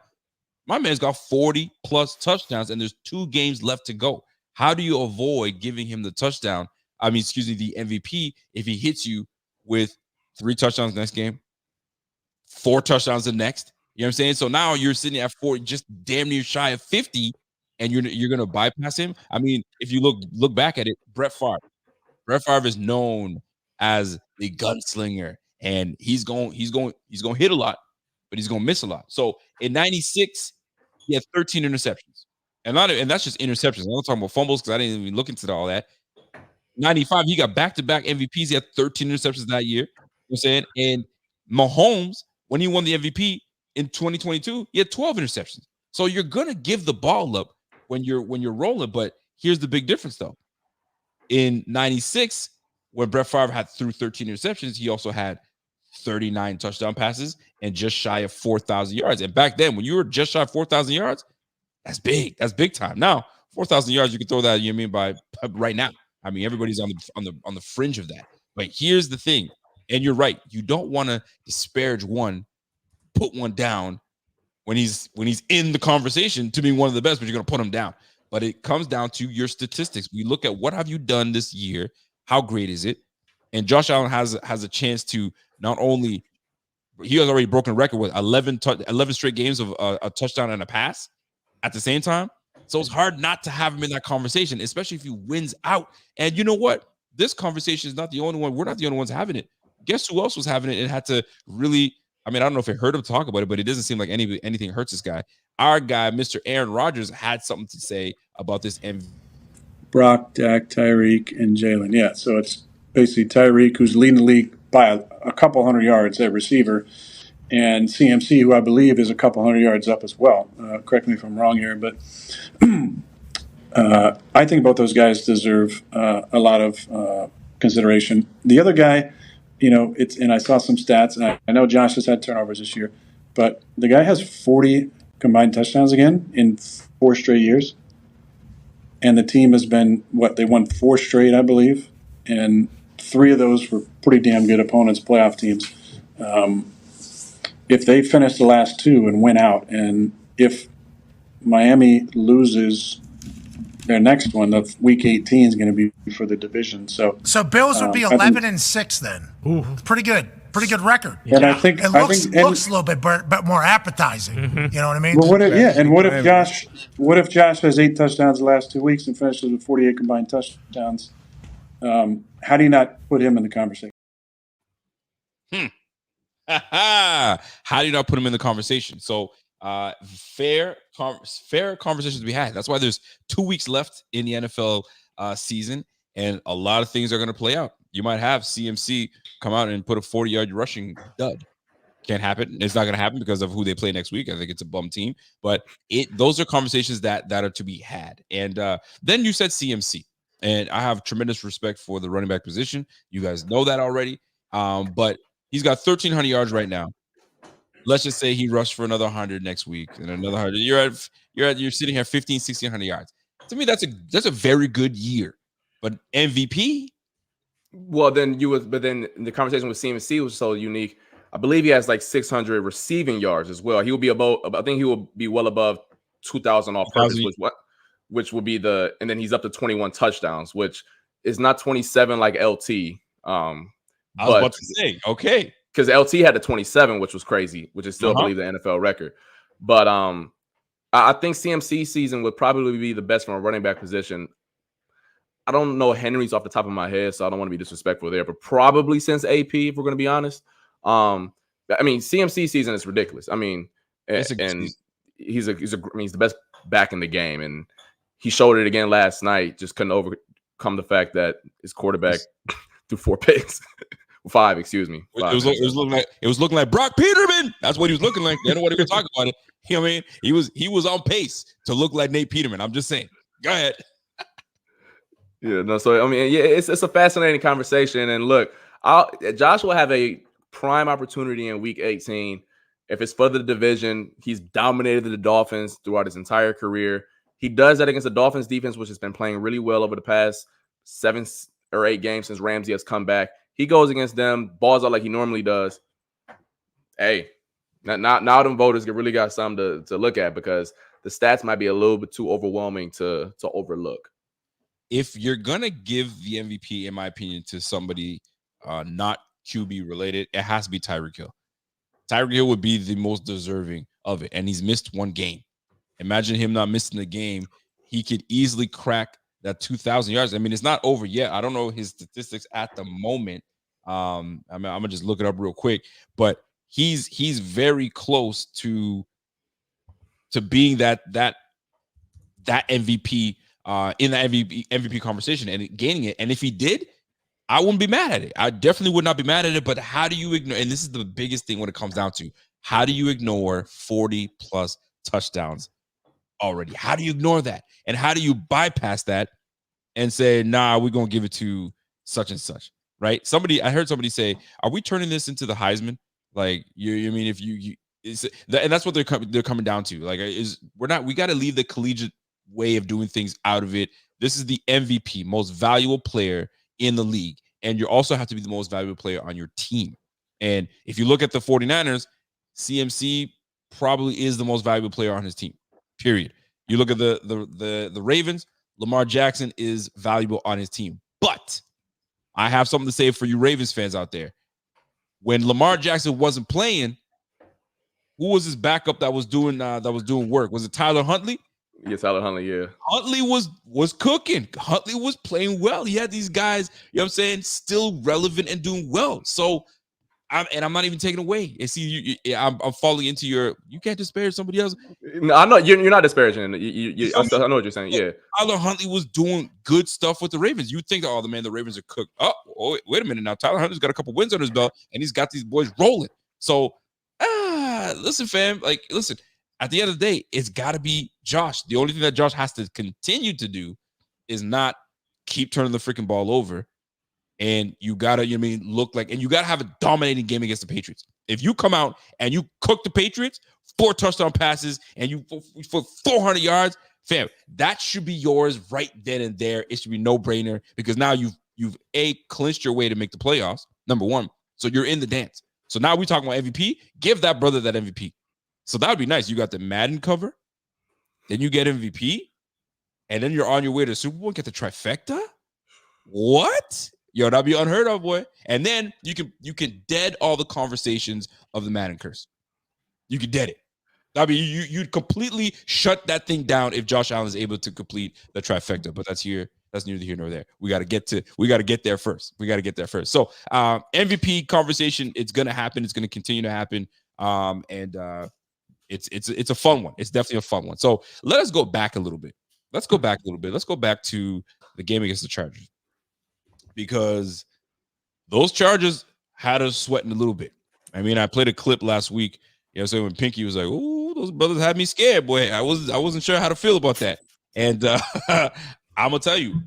My man's got 40 plus touchdowns, and there's 2 games left to go. How do you avoid giving him the touchdown? The MVP if he hits you with 3 touchdowns next game, 4 touchdowns the next. You know what I'm saying? So now you're sitting at 4, just damn near shy of 50, and you're gonna bypass him. I mean, if you look back at it, Brett Favre is known as the gunslinger, and he's going to hit a lot, but he's going to miss a lot. So in 96, he had 13 interceptions, and that's just interceptions. I'm not talking about fumbles because I didn't even look into all that. 95, he got back-to-back MVPs. He had 13 interceptions that year. You know what I'm saying? And Mahomes, when he won the MVP in 2022, he had 12 interceptions. So you're gonna give the ball up when you're rolling. But here's the big difference, though. In 96, when Brett Favre threw 13 interceptions, he also had 39 touchdown passes and just shy of 4,000 yards. And back then, when you were just shy of 4,000 yards, that's big. That's big time. Now, 4,000 yards, you can throw that, you know what I mean, by right now. I mean, everybody's on the fringe of that. But here's the thing, and you're right. You don't want to disparage one, put one down when he's in the conversation to be one of the best, but you're going to put him down. But it comes down to your statistics. We look at what have you done this year? How great is it? And Josh Allen has a chance to not only he has already broken a record with 11 straight games of a touchdown and a pass at the same time. So it's hard not to have him in that conversation, especially if he wins out. And you know what? This conversation is not the only one. We're not the only ones having it. Guess who else was having it and had to really, I mean, I don't know if it hurt him talk about it, but it doesn't seem like anything hurts this guy. Our guy, Mr. Aaron Rodgers, had something to say about this MVP. Brock, Dak, Tyreek, and Jalen. Yeah, so it's basically Tyreek, who's leading the league by a couple hundred yards at receiver, and CMC, who I believe is a couple hundred yards up as well. Correct me if I'm wrong here, but I think both those guys deserve a lot of consideration. The other guy, and I saw some stats, and I know Josh has had turnovers this year, but the guy has 40 combined touchdowns again in 4 straight years. And the team has been, they won 4 straight, I believe, and 3 of those were pretty damn good opponents, playoff teams. If they finish the last 2 and win out, and if Miami loses their next one, the week 18 is going to be for the division. So Bills would be 11-6 then. Ooh, pretty good record. And I think it looks a little bit more appetizing. Mm-hmm. You know what I mean? Well, what if Josh has 8 touchdowns the last 2 weeks and finishes with 48 combined touchdowns? How do you not put him in the conversation? How do you not put him in the conversation? So fair conversations we had. That's why there's 2 weeks left in the NFL season, and a lot of things are going to play out. You might have CMC come out and put a 40-yard rushing dud. Can't happen. It's not going to happen because of who they play next week. I think it's a bum team, but those are conversations that are to be had. And then you said CMC, and I have tremendous respect for the running back position. You guys know that already. But he's got 1,300 yards right now. Let's just say he rushed for another 100 next week and another 100. You're sitting here 1,600 yards. To me, that's a very good year. But MVP. Well, then the conversation with CMC was so unique. I believe he has like 600 receiving yards as well. He will be I think he will be well above 2,000 all purpose, which will be and then he's up to 21 touchdowns, which is not 27 like LT. I was about to say, okay. Because LT had a 27, which was crazy, which is still, I believe, the NFL record. But I think CMC season would probably be the best from a running back position. I don't know Henry's off the top of my head, so I don't want to be disrespectful there, but probably since AP, if we're going to be honest. I mean, CMC season is ridiculous. I mean, he's the best back in the game, and he showed it again last night. Just couldn't overcome the fact that his quarterback threw 4 picks. 5, excuse me. 5. It was looking like Brock Peterman. That's what he was looking like. They don't want to even talk about it. You know what I mean? He was on pace to look like Nate Peterman. I'm just saying. Go ahead. Yeah, no. So I mean, yeah, it's a fascinating conversation. And look, Josh will have a prime opportunity in Week 18. If it's for the division, he's dominated the Dolphins throughout his entire career. He does that against the Dolphins defense, which has been playing really well over the past 7 or 8 games since Ramsey has come back. He goes against them, balls out like he normally does. Hey, now them voters really got something to look at, because the stats might be a little bit too overwhelming to overlook. If you're gonna give the MVP, in my opinion, to somebody not QB related, it has to be Tyreek Hill. Tyreek Hill would be the most deserving of it, and he's missed one game. Imagine him not missing the game. He could easily crack that 2,000 yards. I mean, it's not over yet. I don't know his statistics at the moment. I'm gonna just look it up real quick, but he's very close to being that MVP in the MVP conversation and gaining it. And if he did, I wouldn't be mad at it. I definitely would not be mad at it. But how do you ignore? And this is the biggest thing when it comes down to, how do you ignore 40 plus touchdowns already? How do you ignore that? And how do you bypass that and say, nah, we're going to give it to such and such, right? I heard somebody say, are we turning this into the Heisman? Like, you mean, if and that's what they're coming down to. Like, we got to leave the collegiate way of doing things out of it. This is the MVP, most valuable player in the league. And you also have to be the most valuable player on your team. And if you look at the 49ers, CMC probably is the most valuable player on his team, period. You look at the Ravens, Lamar Jackson is valuable on his team. But I have something to say for you Ravens fans out there. When Lamar Jackson wasn't playing, who was his backup that was doing work? Was it Tyler Huntley? Yeah, Tyler Huntley, yeah. Huntley was cooking. Huntley was playing well. He had these guys, you know what I'm saying, still relevant and doing well. So, I'm not even taking away. And see, I'm falling into you can't disparage somebody else. No, I know you're not disparaging. I know what you're saying. Yeah, Tyler Huntley was doing good stuff with the Ravens. You think, oh, the Ravens are cooked. Oh, wait a minute now. Tyler Huntley's got a couple wins on his belt, and he's got these boys rolling. So, listen, fam. Like, listen. At the end of the day, it's got to be Josh. The only thing that Josh has to continue to do is not keep turning the freaking ball over. And you got to, look like, and you got to have a dominating game against the Patriots. If you come out and you cook the Patriots, 4 touchdown passes, and you for 400 yards, fam, that should be yours right then and there. It should be no-brainer, because now you've clinched your way to make the playoffs, number one. So you're in the dance. So now we're talking about MVP. Give that brother that MVP. So that would be nice. You got the Madden cover, then you get MVP, and then you're on your way to the Super Bowl and get the trifecta? What? Yo, that'd be unheard of, boy. And then you can dead all the conversations of the Madden curse. You could dead it. That'd be you'd completely shut that thing down if Josh Allen is able to complete the trifecta. But that's neither here nor there. We got to get there first. So MVP conversation, it's gonna happen. It's gonna continue to happen. It's a fun one. It's definitely a fun one. So let us go back a little bit. Let's go back to the game against the Chargers, because those Chargers had us sweating a little bit. I mean, I played a clip last week. So when Pinky was like, "Oh, those brothers had me scared, boy." I wasn't sure how to feel about that. And I'm gonna tell you,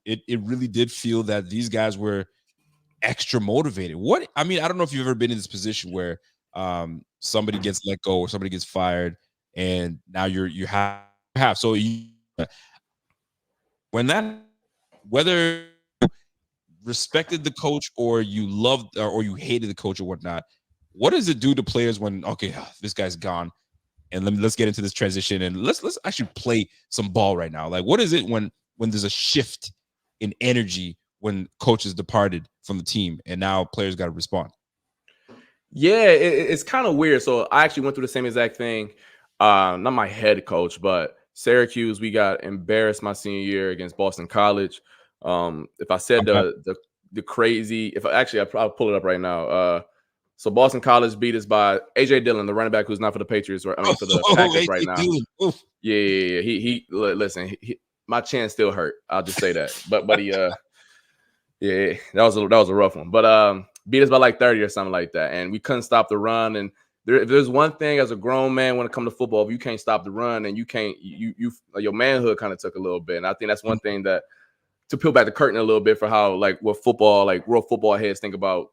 it really did feel that these guys were extra motivated. I don't know if you've ever been in this position where somebody gets let go or somebody gets fired, and now you have so when that, whether you respected the coach or you loved or you hated the coach or whatnot, what does it do to players when this guy's gone, and let's get into this transition and let's actually play some ball right now? Like, what is it when there's a shift in energy when coaches departed from the team and now players got to respond? Yeah, it's kind of weird. So I actually went through the same exact thing. Not my head coach, but Syracuse. We got embarrassed my senior year against Boston College. If I said the crazy, I'll pull it up right now. So Boston College beat us by AJ Dillon, the running back who's not for the Patriots, or for the Packers right now. Yeah. He listen. My chin still hurt. I'll just say that. But he yeah, that was a rough one. But beat us by like 30 or something like that, and we couldn't stop the run. And if there's one thing as a grown man when it comes to football, if you can't stop the run, and you can't, your manhood kind of took a little bit. And I think that's one thing that to peel back the curtain a little bit for how like what football, like real football heads think about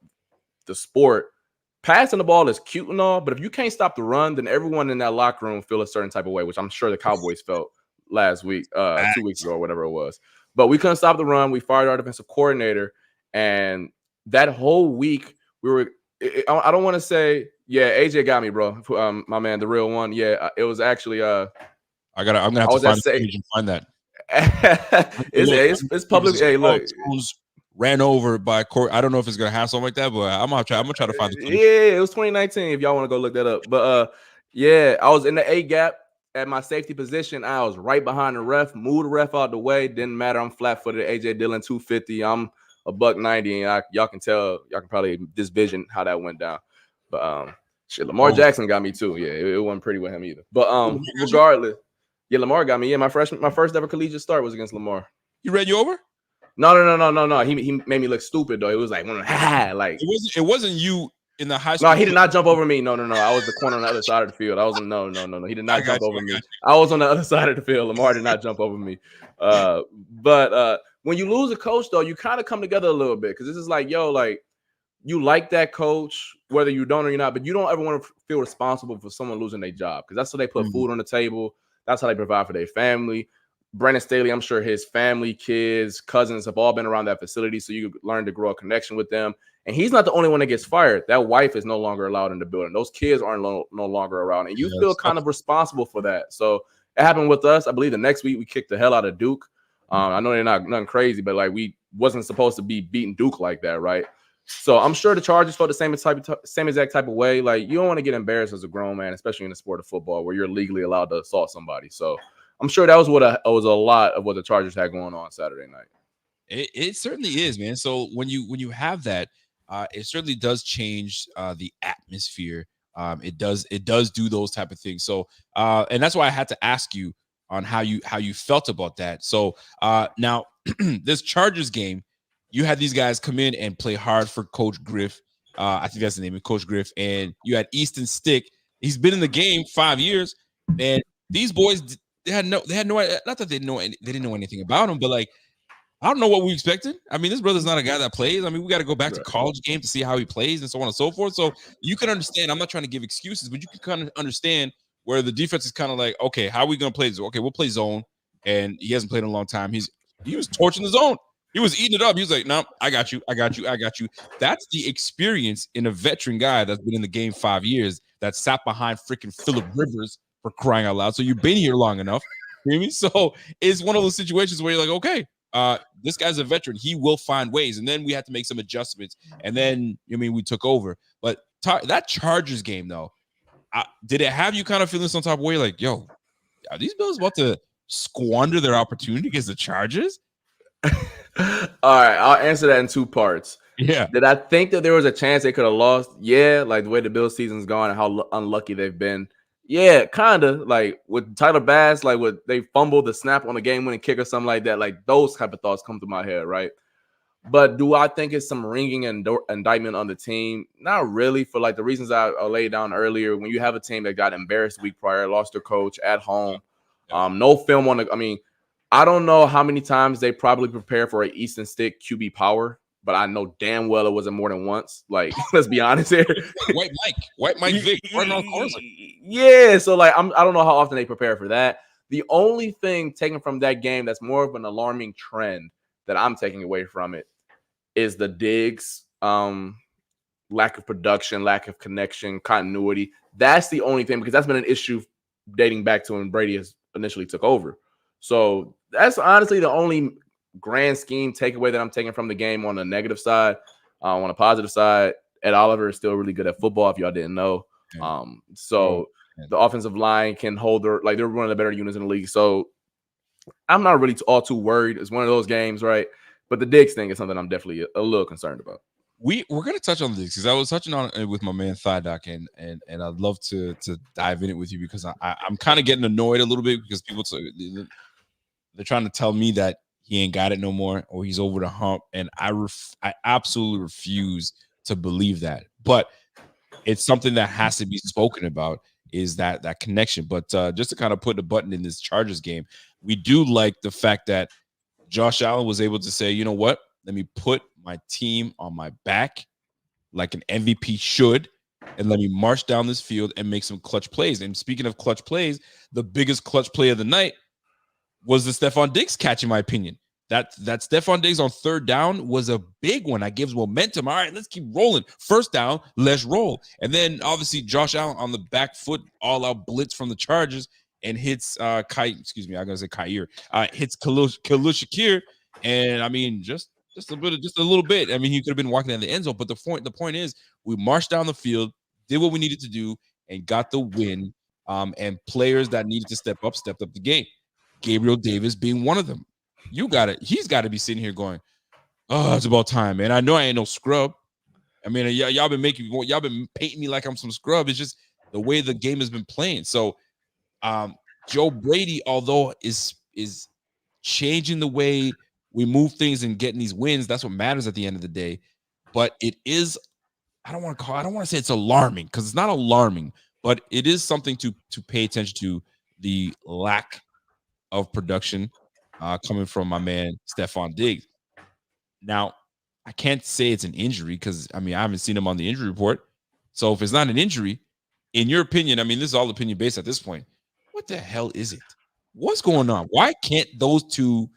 the sport. Passing the ball is cute and all, but if you can't stop the run, then everyone in that locker room feel a certain type of way, which I'm sure the Cowboys felt last week, 2 weeks ago, or whatever it was. But we couldn't stop the run. We fired our defensive coordinator, and that whole week we were. I don't want to say, yeah, AJ got me, bro. My man, the real one. Yeah, it was actually. I'm gonna have to find the page and find that. it's public. Hey, look. Ran over by court. I don't know if it's gonna have something like that, but I'm gonna try to find the page. Yeah, it was 2019. If y'all want to go look that up, but yeah, I was in the A gap at my safety position. I was right behind the ref. Moved the ref out the way. Didn't matter. I'm flat-footed. AJ Dillon 250. I'm a $190, and y'all can tell. Y'all can probably vision how that went down. But shit, Lamar Jackson got me too. Yeah, it wasn't pretty with him either. But regardless, yeah, Lamar got me. Yeah, my first ever collegiate start was against Lamar. He ran you over? No. He made me look stupid though. It was like, like it wasn't you in the high school. No, he did not jump over me. No. I was the corner on the other side of the field. I was no. He did not jump over me. I was on the other side of the field. Lamar did not jump over me. But when you lose a coach though, you kind of come together a little bit because this is like, yo, like you like that coach whether you don't or you're not, but you don't ever want to feel responsible for someone losing their job because that's how they put food on the table. That's how they provide for their family. Brandon Staley, I'm sure his family, kids, cousins have all been around that facility, so you learn to grow a connection with them. And he's not the only one that gets fired. That wife is no longer allowed in the building. Those kids aren't no longer around, and you feel kind of responsible for that. So it happened with us. I believe the next week we kicked the hell out of Duke. I know they're not nothing crazy, but like we wasn't supposed to be beating Duke like that, right? So I'm sure the Chargers felt the same exact type of way. Like you don't want to get embarrassed as a grown man, especially in the sport of football where you're legally allowed to assault somebody. So I'm sure that was was a lot of what the Chargers had going on Saturday night. It certainly is, man. So when you have that, it certainly does change the atmosphere. It does do those type of things. So and that's why I had to ask you on how you felt about that. So now this Chargers game, you had these guys come in and play hard for Coach Griff. I think that's the name of Coach Griff, and you had Easton Stick. He's been in the game 5 years, and these boys. They had no not that they didn't know anything about him, but like I don't know what we expected. I mean, this brother's not a guy that plays. I mean, we got to go back to college game to see how he plays and so on and so forth. So you can understand. I'm not trying to give excuses, but you can kind of understand where the defense is kind of like, okay, how are we going to play this? Okay, we'll play zone, and he hasn't played in a long time. He was torching the zone. He was eating it up. He was like, no, I got you. That's the experience in a veteran guy that's been in the game 5 years that sat behind freaking Phillip Rivers. For crying out loud. So you've been here long enough. You know what I mean? So it's one of those situations where you're like, okay, this guy's a veteran. He will find ways. And then we had to make some adjustments. And then, we took over. But that Chargers game, though, did it have you kind of feeling some type of way like, yo, are these Bills about to squander their opportunity against the Chargers? All right, I'll answer that in two parts. Yeah. Did I think that there was a chance they could have lost? Yeah, like the way the Bills season's gone and how unlucky they've been. Yeah, kind of like with Tyler Bass, like they fumbled the snap on a game-winning kick or something like that. Like those type of thoughts come to my head, right? But do I think it's some ringing indictment on the team? Not really, for like the reasons I laid down earlier. When you have a team that got embarrassed the week prior, lost their coach at home, no film on the. I mean, I don't know how many times they probably prepare for an Easton Stick QB power. But I know damn well it wasn't more than once. Like, let's be honest here. White Mike Vick. Yeah, so like I don't know how often they prepare for that. The only thing taken from that game that's more of an alarming trend that I'm taking away from it is the Diggs lack of production, lack of connection, continuity. That's the only thing because that's been an issue dating back to when Brady has initially took over. So that's honestly the only grand scheme takeaway that I'm taking from the game on the negative side. On a positive side, Ed Oliver is still really good at football, if y'all didn't know. The offensive line can hold they're one of the better units in the league. So I'm not really all too worried. It's one of those games, right? But the Diggs thing is something I'm definitely a little concerned about. We're going to touch on this because I was touching on it with my man Doc, and I'd love to dive in it with you because I'm kind of getting annoyed a little bit because people they're trying to tell me that he ain't got it no more, or he's over the hump, and I absolutely refuse to believe that. But it's something that has to be spoken about, is that connection. But just to kind of put the button in this Chargers game, we do like the fact that Josh Allen was able to say, you know what? Let me put my team on my back like an MVP should, and let me march down this field and make some clutch plays. And speaking of clutch plays, the biggest clutch play of the night was the Stefan Diggs catch, in my opinion. That Stefan Diggs on third down was a big one. That gives momentum. All right, let's keep rolling. First down, let's roll. And then obviously Josh Allen on the back foot, all out blitz from the Chargers and hits hits Khalil Shakir. And I mean, just a little bit. I mean, he could have been walking down the end zone. But the point is, we marched down the field, did what we needed to do, and got the win. And players that needed to step up, stepped up the game. Gabriel Davis being one of them. He's got to be sitting here going, oh, it's about time, man. I know I ain't no scrub. I mean, y'all been painting me like I'm some scrub. It's just the way the game has been playing. So Joe Brady, although is changing the way we move things and getting these wins, that's what matters at the end of the day. But it is, I don't want to say it's alarming, because it's not alarming, but it is something to pay attention to, the lack of production coming from my man Stefan Diggs. Now, I can't say it's an injury, because I haven't seen him on the injury report. So if it's not an injury, in your opinion, this is all opinion based at this point, what the hell is it? What's going on? Why can't those two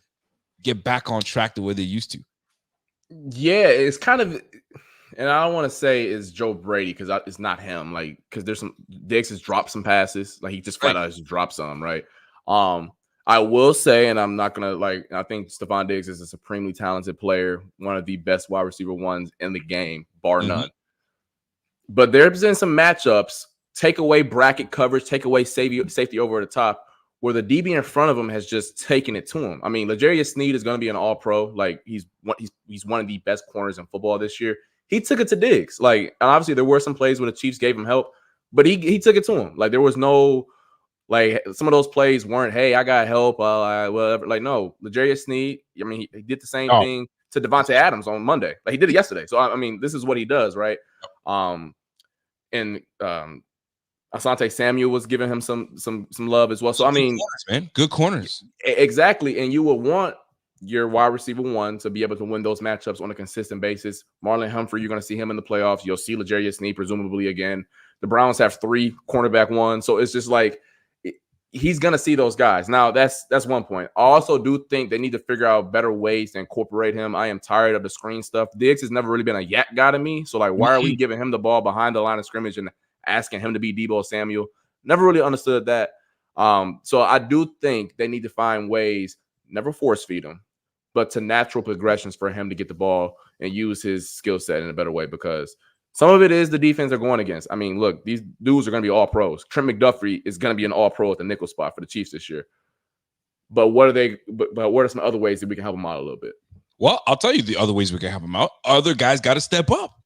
get back on track the way they used to? Yeah, it's kind of, and I don't want to say it's Joe Brady, because it's not him. Like, because there's some Diggs has dropped some passes, like he just flat out just dropped some, right? I will say, and I'm not gonna I think Stefan Diggs is a supremely talented player, one of the best wide receiver ones in the game, bar none. But there's been some matchups, take away bracket coverage, take away safety over the top, where the DB in front of him has just taken it to him. I mean, L'Jarius Sneed is going to be an all-pro. Like, he's one of the best corners in football this year. He took it to Diggs. Like, obviously there were some plays where the Chiefs gave him help, but he took it to him. Like, there was no, like, some of those plays weren't, hey, I got help, whatever. Like, no, L'Jarius Sneed, he did the same thing to Devontae Adams on Monday. Like, he did it yesterday. So, this is what he does, right? Asante Samuel was giving him some love as well. So, good corners. Exactly. And you would want your wide receiver one to be able to win those matchups on a consistent basis. Marlon Humphrey, you're going to see him in the playoffs. You'll see L'Jarius Sneed presumably again. The Browns have 3 cornerback ones. So it's just like, he's going to see those guys. Now, that's one point. I also do think they need to figure out better ways to incorporate him. I am tired of the screen stuff. Diggs has never really been a yak guy to me. So, like, why are we giving him the ball behind the line of scrimmage and asking him to be Deebo Samuel? Never really understood that. So I do think they need to find ways, never force feed him, but to natural progressions for him to get the ball and use his skill set in a better way, because some of it is the defense they're going against. Look, these dudes are going to be all pros. Trent McDuffie is going to be an all pro at the nickel spot for the Chiefs this year. But what are some other ways that we can help them out a little bit? Well, I'll tell you the other ways we can help them out. Other guys got to step up.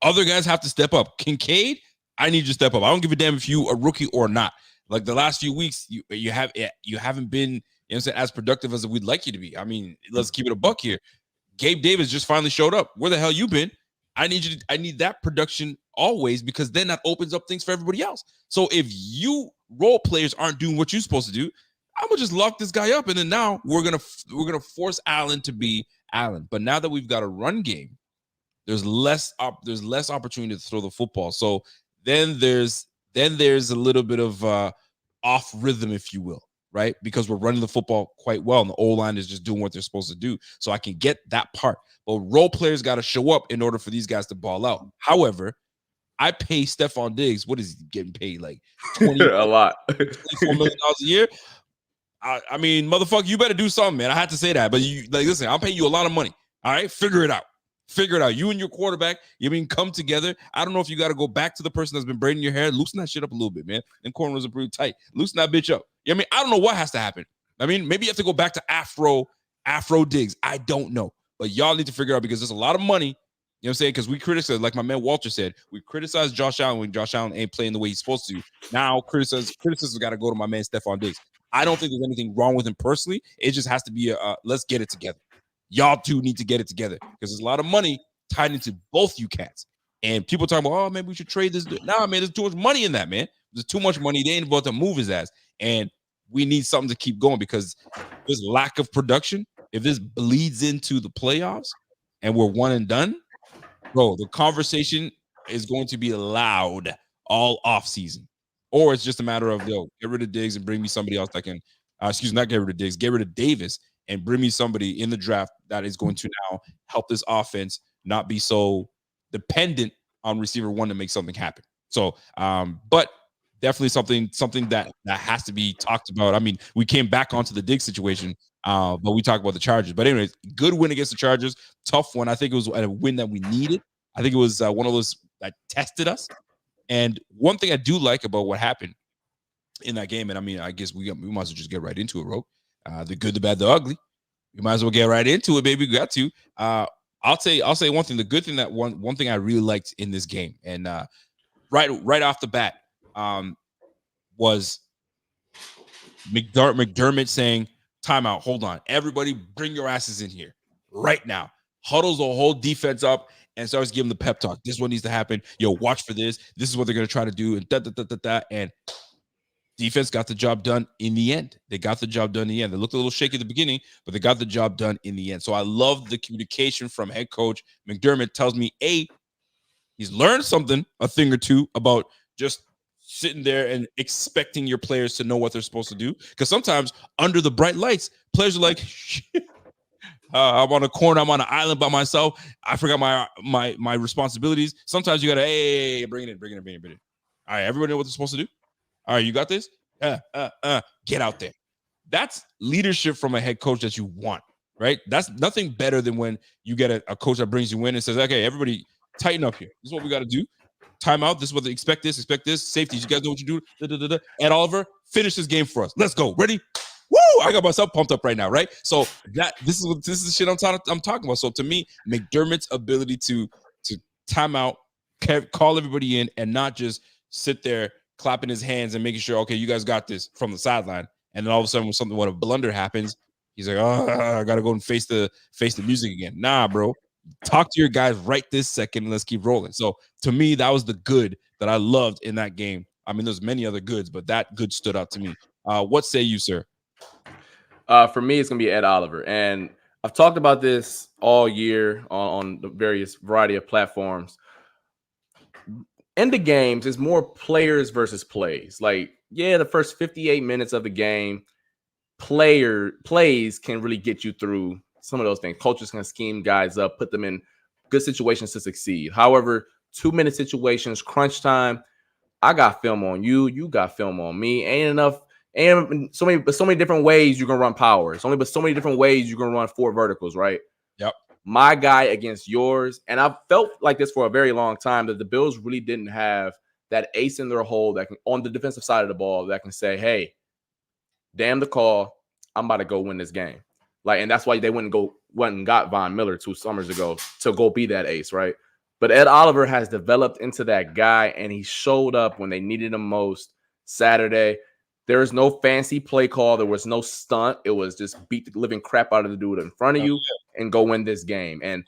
Other guys have to step up. Kincaid, I need you to step up. I don't give a damn if you a rookie or not. Like, the last few weeks, you haven't been, as productive as we'd like you to be. Let's keep it a buck here. Gabe Davis just finally showed up. Where the hell you been? I need that production always, because then that opens up things for everybody else. So if you role players aren't doing what you're supposed to do, I'm gonna just lock this guy up, and then now we're gonna force Allen to be Allen. But now that we've got a run game, there's less opportunity to throw the football. So then there's a little bit of off rhythm, if you will, right? Because we're running the football quite well, and the O-line is just doing what they're supposed to do. So I can get that part. But role players got to show up in order for these guys to ball out. However, I pay Stefan Diggs. What is he getting paid? Like a lot, $24 million a year. Motherfucker, you better do something, man. I had to say that, but listen, I'm paying you a lot of money. All right, figure it out. You and your quarterback, come together. I don't know if you got to go back to the person that's been braiding your hair. Loosen that shit up a little bit, man. Them corners are pretty tight. Loosen that bitch up. I don't know what has to happen. Maybe you have to go back to Afro Diggs. I don't know. But y'all need to figure out, because there's a lot of money. You know what I'm saying? Because we criticize, like my man Walter said, we criticize Josh Allen when Josh Allen ain't playing the way he's supposed to. Now criticism got to go to my man Stefan Diggs. I don't think there's anything wrong with him personally. It just has to be let's get it together. Y'all two need to get it together, because there's a lot of money tied into both you cats. And people talking about, oh, maybe we should trade this. Nah, man, there's too much money in that, man. There's too much money. They ain't about to move his ass. And we need something to keep going, because there's lack of production. if this bleeds into the playoffs and we're one and done, bro, the conversation is going to be loud all off season. Or it's just a matter of, yo, get rid of Diggs and bring me somebody else that can, not get rid of Diggs, get rid of Davis and bring me somebody in the draft that is going to now help this offense not be so dependent on receiver one to make something happen. So, but definitely something that has to be talked about. I mean, we came back onto the Diggs situation, but we talked about the Chargers. But anyways, good win against the Chargers. Tough one. I think it was a win that we needed. I think it was one of those that tested us. And one thing I do like about what happened in that game, and I mean, I guess we might as well just get right into it, Ro. The good, the bad, the ugly. We might as well get right into it, baby. We got to. I'll say one thing. The good thing that one thing I really liked in this game, and right off the bat, was McDermott saying, "Timeout. Hold on, everybody, bring your asses in here right now." Huddles the whole defense up and starts giving the pep talk. This is what needs to happen. Yo, watch for this. This is what they're gonna try to do, and and defense got the job done in the end. They got the job done in the end. They looked a little shaky at the beginning, but they got the job done in the end. So I love the communication from head coach McDermott. Tells me, he's learned something, a thing or two, about just sitting there and expecting your players to know what they're supposed to do. Because sometimes under the bright lights, players are like, I'm on a corner, I'm on an island by myself. I forgot my responsibilities. Sometimes you gotta, hey, bring it in. All right, everybody know what they're supposed to do? All right, you got this? Get out there. That's leadership from a head coach that you want, right? That's nothing better than when you get a coach that brings you in and says, okay, everybody tighten up here. This is what we got to do. Timeout. This is what they expect this. Safeties, you guys know what you do. Ed Oliver, finish this game for us. Let's go. Ready? Woo! I got myself pumped up right now, right? So this is the shit I'm talking about. So to me, McDermott's ability to time out, call everybody in, and not just sit there clapping his hands and making sure, okay, you guys got this from the sideline. And then all of a sudden, when a blunder happens, he's like, I gotta go and face the music again. Nah, bro. Talk to your guys right this second and let's keep rolling. So to me, that was the good that I loved in that game. I mean, there's many other goods, but that good stood out to me. What say you, sir? For me, it's gonna be Ed Oliver. And I've talked about this all year on the various variety of platforms. In the games, it's more players versus plays. Like, yeah, the first 58 minutes of the game, plays can really get you through some of those things. Coaches can scheme guys up, put them in good situations to succeed. However, 2-minute situations, crunch time, I got film on you, you got film on me. Ain't enough, and so many different ways you can run power. So many different ways you can run 4 verticals, right? Yep. My guy against yours. And I've felt like this for a very long time, that the Bills really didn't have that ace in their hole that can, on the defensive side of the ball, that can say, hey, damn the call, I'm about to go win this game. Like, and that's why they went and got Von Miller 2 summers ago to go be that ace, right? But Ed Oliver has developed into that guy, and he showed up when they needed him most Saturday. There is no fancy play call. There was no stunt. It was just beat the living crap out of the dude in front of you and go win this game. And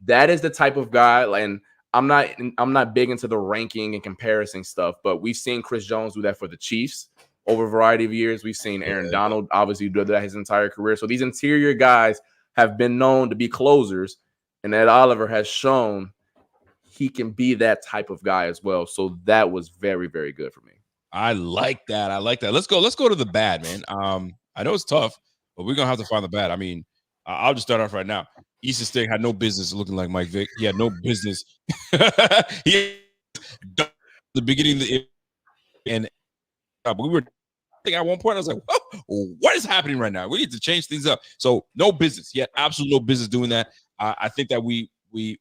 that is the type of guy. And I'm not big into the ranking and comparison stuff, but we've seen Chris Jones do that for the Chiefs over a variety of years. We've seen Aaron Donald obviously do that his entire career. So these interior guys have been known to be closers, and Ed Oliver has shown he can be that type of guy as well. So that was very, very good for me. I like that. Let's go to the bad, man. I know it's tough, but we're gonna have to find the bad. I mean, I'll just start off right now. Easton Stick had no business looking like Mike Vick. He had no business. He the beginning of the and we were I think at one point I was like, what is happening right now? We need to change things up. So no business. He had absolutely no business doing that. I think that we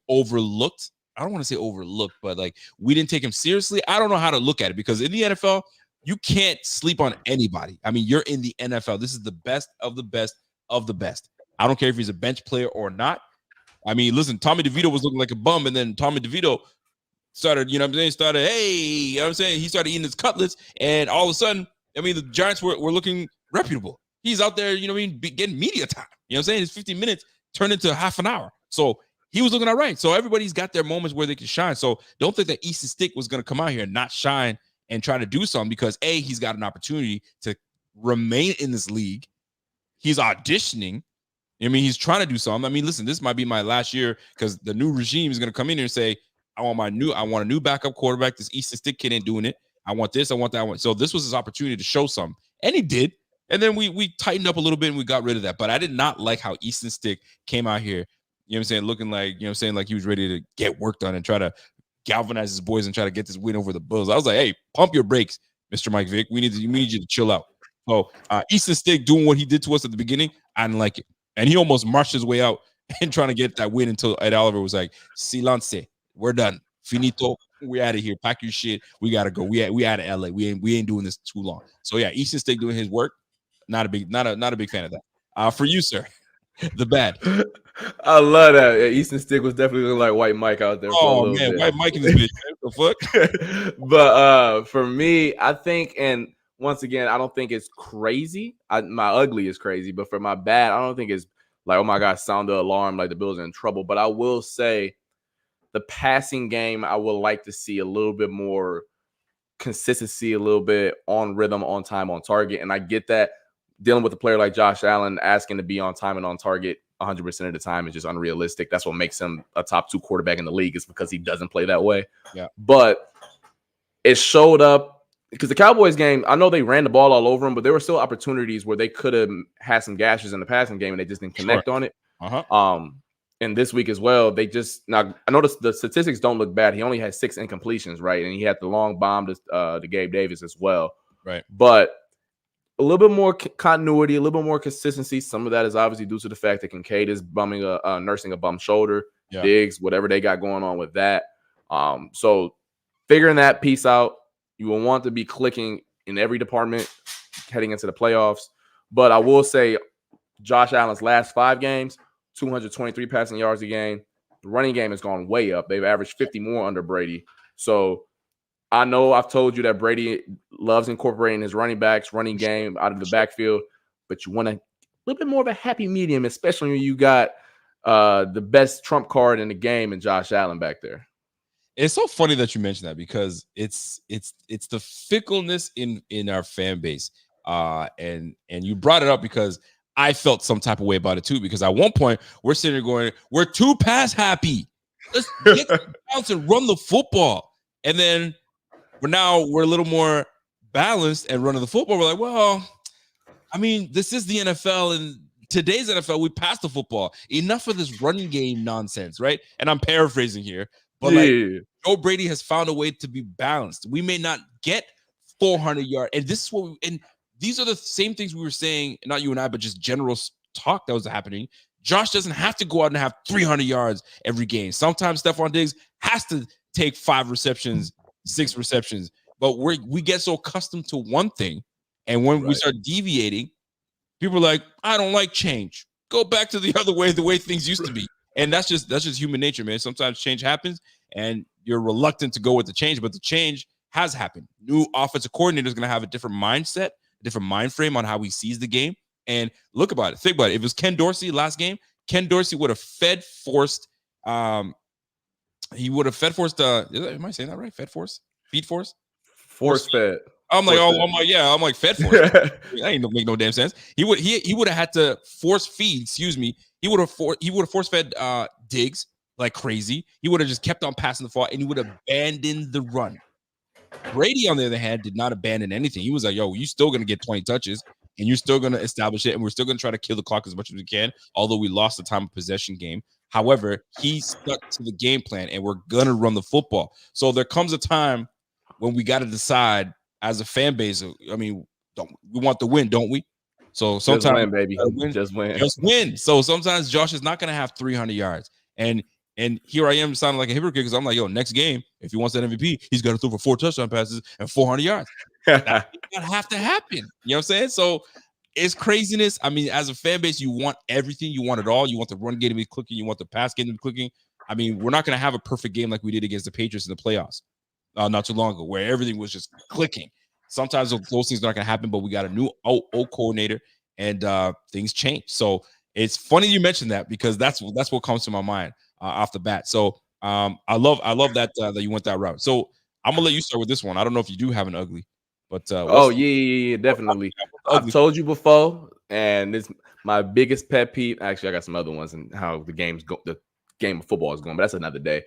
overlooked. I don't want to say overlooked, but like we didn't take him seriously. I don't know how to look at it, because in the NFL, you can't sleep on anybody. I mean, you're in the NFL. This is the best of the best of the best. I don't care if he's a bench player or not. I mean, listen, Tommy DeVito was looking like a bum, and then Tommy DeVito started, you know what I'm saying, he started eating his cutlets, and all of a sudden, I mean, the Giants were looking reputable. He's out there, you know what I mean, getting media time. You know what I'm saying? His 15 minutes turned into half an hour. So he was looking all right. So everybody's got their moments where they can shine. So don't think that Easton Stick was going to come out here and not shine and try to do something, because he's got an opportunity to remain in this league. He's auditioning. I mean, he's trying to do something. I mean, listen, this might be my last year because the new regime is going to come in here and say, I want a new backup quarterback. This Easton Stick kid ain't doing it. I want this. I want that. So this was his opportunity to show something, and he did. And then we tightened up a little bit and we got rid of that. But I did not like how Easton Stick came out here, you know what I'm saying, looking like, you know what I'm saying, like he was ready to get work done and try to galvanize his boys and try to get this win over the Bills. I was like, hey, pump your brakes, Mr. Mike Vick. We need you to chill out. So Easton Stick doing what he did to us at the beginning, I didn't like it. And he almost marched his way out and trying to get that win until Ed Oliver was like, silence, we're done. Finito. We out of here. Pack your shit. We gotta go. We out of LA. We ain't doing this too long. So yeah, Easton Stick doing his work. Not a big fan of that. For you, sir, the bad. I love that. Yeah, Easton Stick was definitely looking like White Mike out there. Oh man, bit. White Mike in this bitch. What the fuck? But for me, I think, and once again, I don't think it's crazy. My ugly is crazy, but for my bad, I don't think it's like, oh my God, sound the alarm, like the Bills are in trouble. But I will say, the passing game, I would like to see a little bit more consistency, a little bit on rhythm, on time, on target. And I get that dealing with a player like Josh Allen, asking to be on time and on target 100% of the time is just unrealistic. That's what makes him a top 2 quarterback in the league, is because he doesn't play that way. Yeah. But it showed up because the Cowboys game, I know they ran the ball all over him, but there were still opportunities where they could have had some gashes in the passing game and they just didn't connect on it. And this week as well, now I noticed the statistics don't look bad. He only had 6 incompletions, right? And he had the long bomb to Gabe Davis as well. Right. But a little bit more continuity, a little bit more consistency. Some of that is obviously due to the fact that Kincaid is nursing a bum shoulder. Yeah. Diggs, whatever they got going on with that. So figuring that piece out, you will want to be clicking in every department heading into the playoffs. But I will say Josh Allen's last 5 games, 223 passing yards a game. The running game has gone way up. They've averaged 50 more under Brady. So I know I've told you that Brady loves incorporating his running backs, running game out of the backfield, but you want a little bit more of a happy medium, especially when you got the best trump card in the game and Josh Allen back there. It's so funny that you mentioned that, because it's the fickleness in our fan base. And you brought it up because I felt some type of way about it too, because at one point we're sitting there going, we're too pass happy. Let's get the bounce and run the football. And then we're a little more balanced and running the football. We're like, well, I mean, this is the NFL, and today's NFL, we pass the football. Enough of this running game nonsense, right? And I'm paraphrasing here, but like Joe Brady has found a way to be balanced. We may not get 400 yards, and this is what these are the same things we were saying, not you and I, but just general talk that was happening. Josh doesn't have to go out and have 300 yards every game. Sometimes Stefan Diggs has to take 5 receptions, 6 receptions, but we get so accustomed to one thing. And when we start deviating, people are like, I don't like change. Go back to the other way, the way things used to be. And that's just human nature, man. Sometimes change happens and you're reluctant to go with the change, but the change has happened. New offensive coordinator is going to have a different mindset, a different mind frame on how he sees the game. And think about it. If it was Ken Dorsey last game, Ken Dorsey would have forced. He would have forced. Am I saying that right? Feed force? Force fed. I'm like fed force. That ain't make no damn sense. He would have had to force feed. Excuse me. He would have force fed Diggs like crazy. He would have just kept on passing the ball, and he would have abandoned the run. Brady, on the other hand, did not abandon anything. He was like, yo, you're still going to get 20 touches, and you're still going to establish it, and we're still going to try to kill the clock as much as we can, although we lost the time of possession game. However, he stuck to the game plan, and we're going to run the football. So there comes a time when we got to decide as a fan base, I mean, we want the win, don't we? So sometimes just win, baby. Just win. So sometimes Josh is not going to have 300 yards. And here I am sounding like a hypocrite because I'm like, yo, next game, if he wants that MVP, he's got to throw for 4 touchdown passes and 400 yards. That have to happen. You know what I'm saying? So it's craziness. I mean, as a fan base, you want everything. You want it all. You want the run game to be clicking. You want the pass game to be clicking. I mean, we're not going to have a perfect game like we did against the Patriots in the playoffs not too long ago, where everything was just clicking. Sometimes those things are not going to happen, but we got a new O coordinator and things change. So it's funny you mentioned that because that's what comes to my mind off the bat. So I love that that you went that route. So I'm gonna let you start with this one. I don't know if you do have an ugly, but yeah, definitely. I've told you before, and it's my biggest pet peeve. Actually, I got some other ones and how the game of football is going, but that's another day.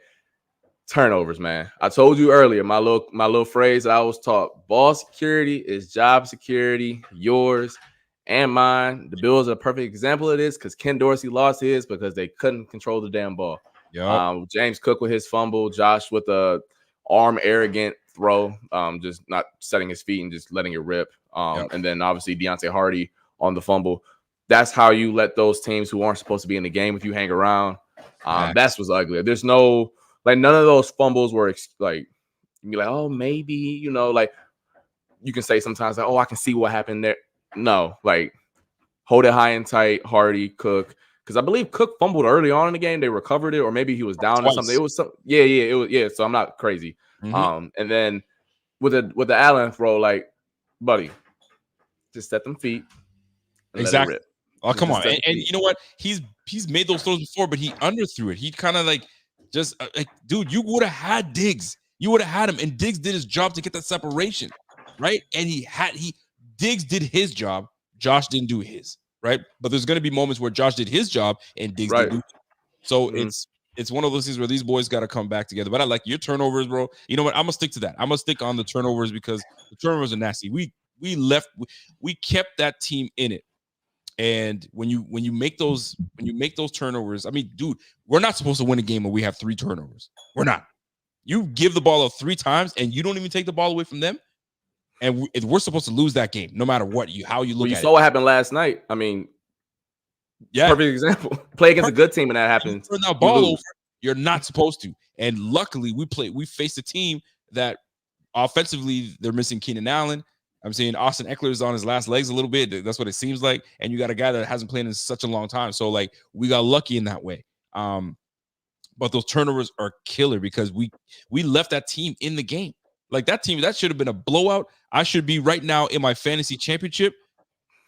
Turnovers, man. I told you earlier, my little phrase I was taught: ball security is job security, yours and mine. The Bills are a perfect example of this because Ken Dorsey lost his because they couldn't control the damn ball. Yep. James Cook with his fumble, Josh with a arm arrogant throw, just not setting his feet and just letting it rip. And then obviously Deontay Hardy on the fumble. That's how you let those teams who aren't supposed to be in the game with you hang around. That's what's ugly. There's no none of those fumbles were like you be like, oh, maybe, like you can say sometimes like, oh, I can see what happened there. No, like hold it high and tight, Hardy, Cook. Because I believe Cook fumbled early on in the game. They recovered it, or maybe he was down or something. It was some, it was. So I'm not crazy. And then with the Allen throw, like, buddy, just set them feet. Exactly. Oh, come on. And you know what? He's made those throws before, but he underthrew it. He kind of like just like, dude, you would have had Diggs. You would have had him, and Diggs did his job to get that separation, right? And Diggs did his job. Josh didn't do his. Right, but there's going to be moments where Josh did his job and Diggs didn't do it. So it's one of those things where these boys got to come back together. But I like your turnovers, bro. You know what? I'm gonna stick to that. I'm gonna stick on the turnovers because the turnovers are nasty. We kept that team in it, and when you make those turnovers, I mean, dude, we're not supposed to win a game when we have 3 turnovers. We're not. You give the ball up 3 times and you don't even take the ball away from them. And we're supposed to lose that game, no matter how you look at it. You saw what happened last night. I mean, perfect example. Play against a good team, and that happens. You turn that ball over, you're not supposed to. And luckily, we faced a team that offensively they're missing Keenan Allen. I'm saying Austin Eckler is on his last legs a little bit. That's what it seems like. And you got a guy that hasn't played in such a long time. So like we got lucky in that way. But those turnovers are killer because we left that team in the game. Like that team, that should have been a blowout. I should be right now in my fantasy championship.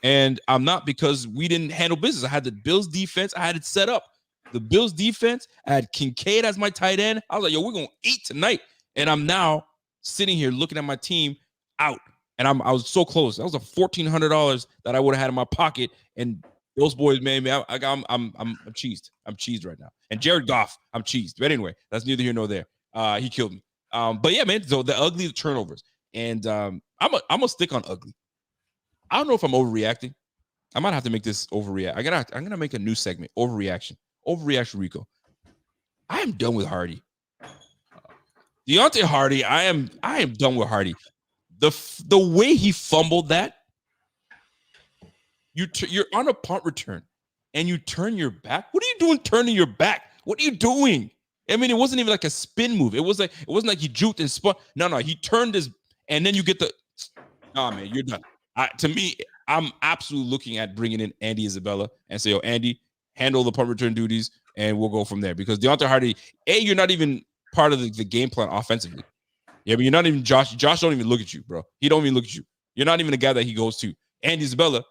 And I'm not because we didn't handle business. I had the Bills defense. I had it set up. The Bills defense, I had Kincaid as my tight end. I was like, yo, we're going to eat tonight. And I'm now sitting here looking at my team out. And I was so close. That was a $1,400 that I would have had in my pocket. And those boys, man, I'm cheesed. I'm cheesed right now. And Jared Goff, I'm cheesed. But anyway, that's neither here nor there. He killed me. But yeah, man. So the ugly turnovers, and I'm gonna stick on ugly. I don't know if I'm overreacting. I might have to make this overreact. I'm gonna make a new segment. Overreaction Rico. I am done with Hardy. Deontay Hardy. I am done with Hardy. The way he fumbled that. You're on a punt return, and you turn your back. What are you doing? Turning your back. What are you doing? I mean, it wasn't even like a spin move. It wasn't like he juked and spun. No, he turned his, and then you get the. Oh man, you're done. To me, I'm absolutely looking at bringing in Andy Isabella and say, "Yo, Andy, handle the punt return duties, and we'll go from there." Because Deontay Hardy, you're not even part of the game plan offensively. Yeah, but you're not even Josh. Josh don't even look at you, bro. He don't even look at you. You're not even a guy that he goes to. Andy Isabella,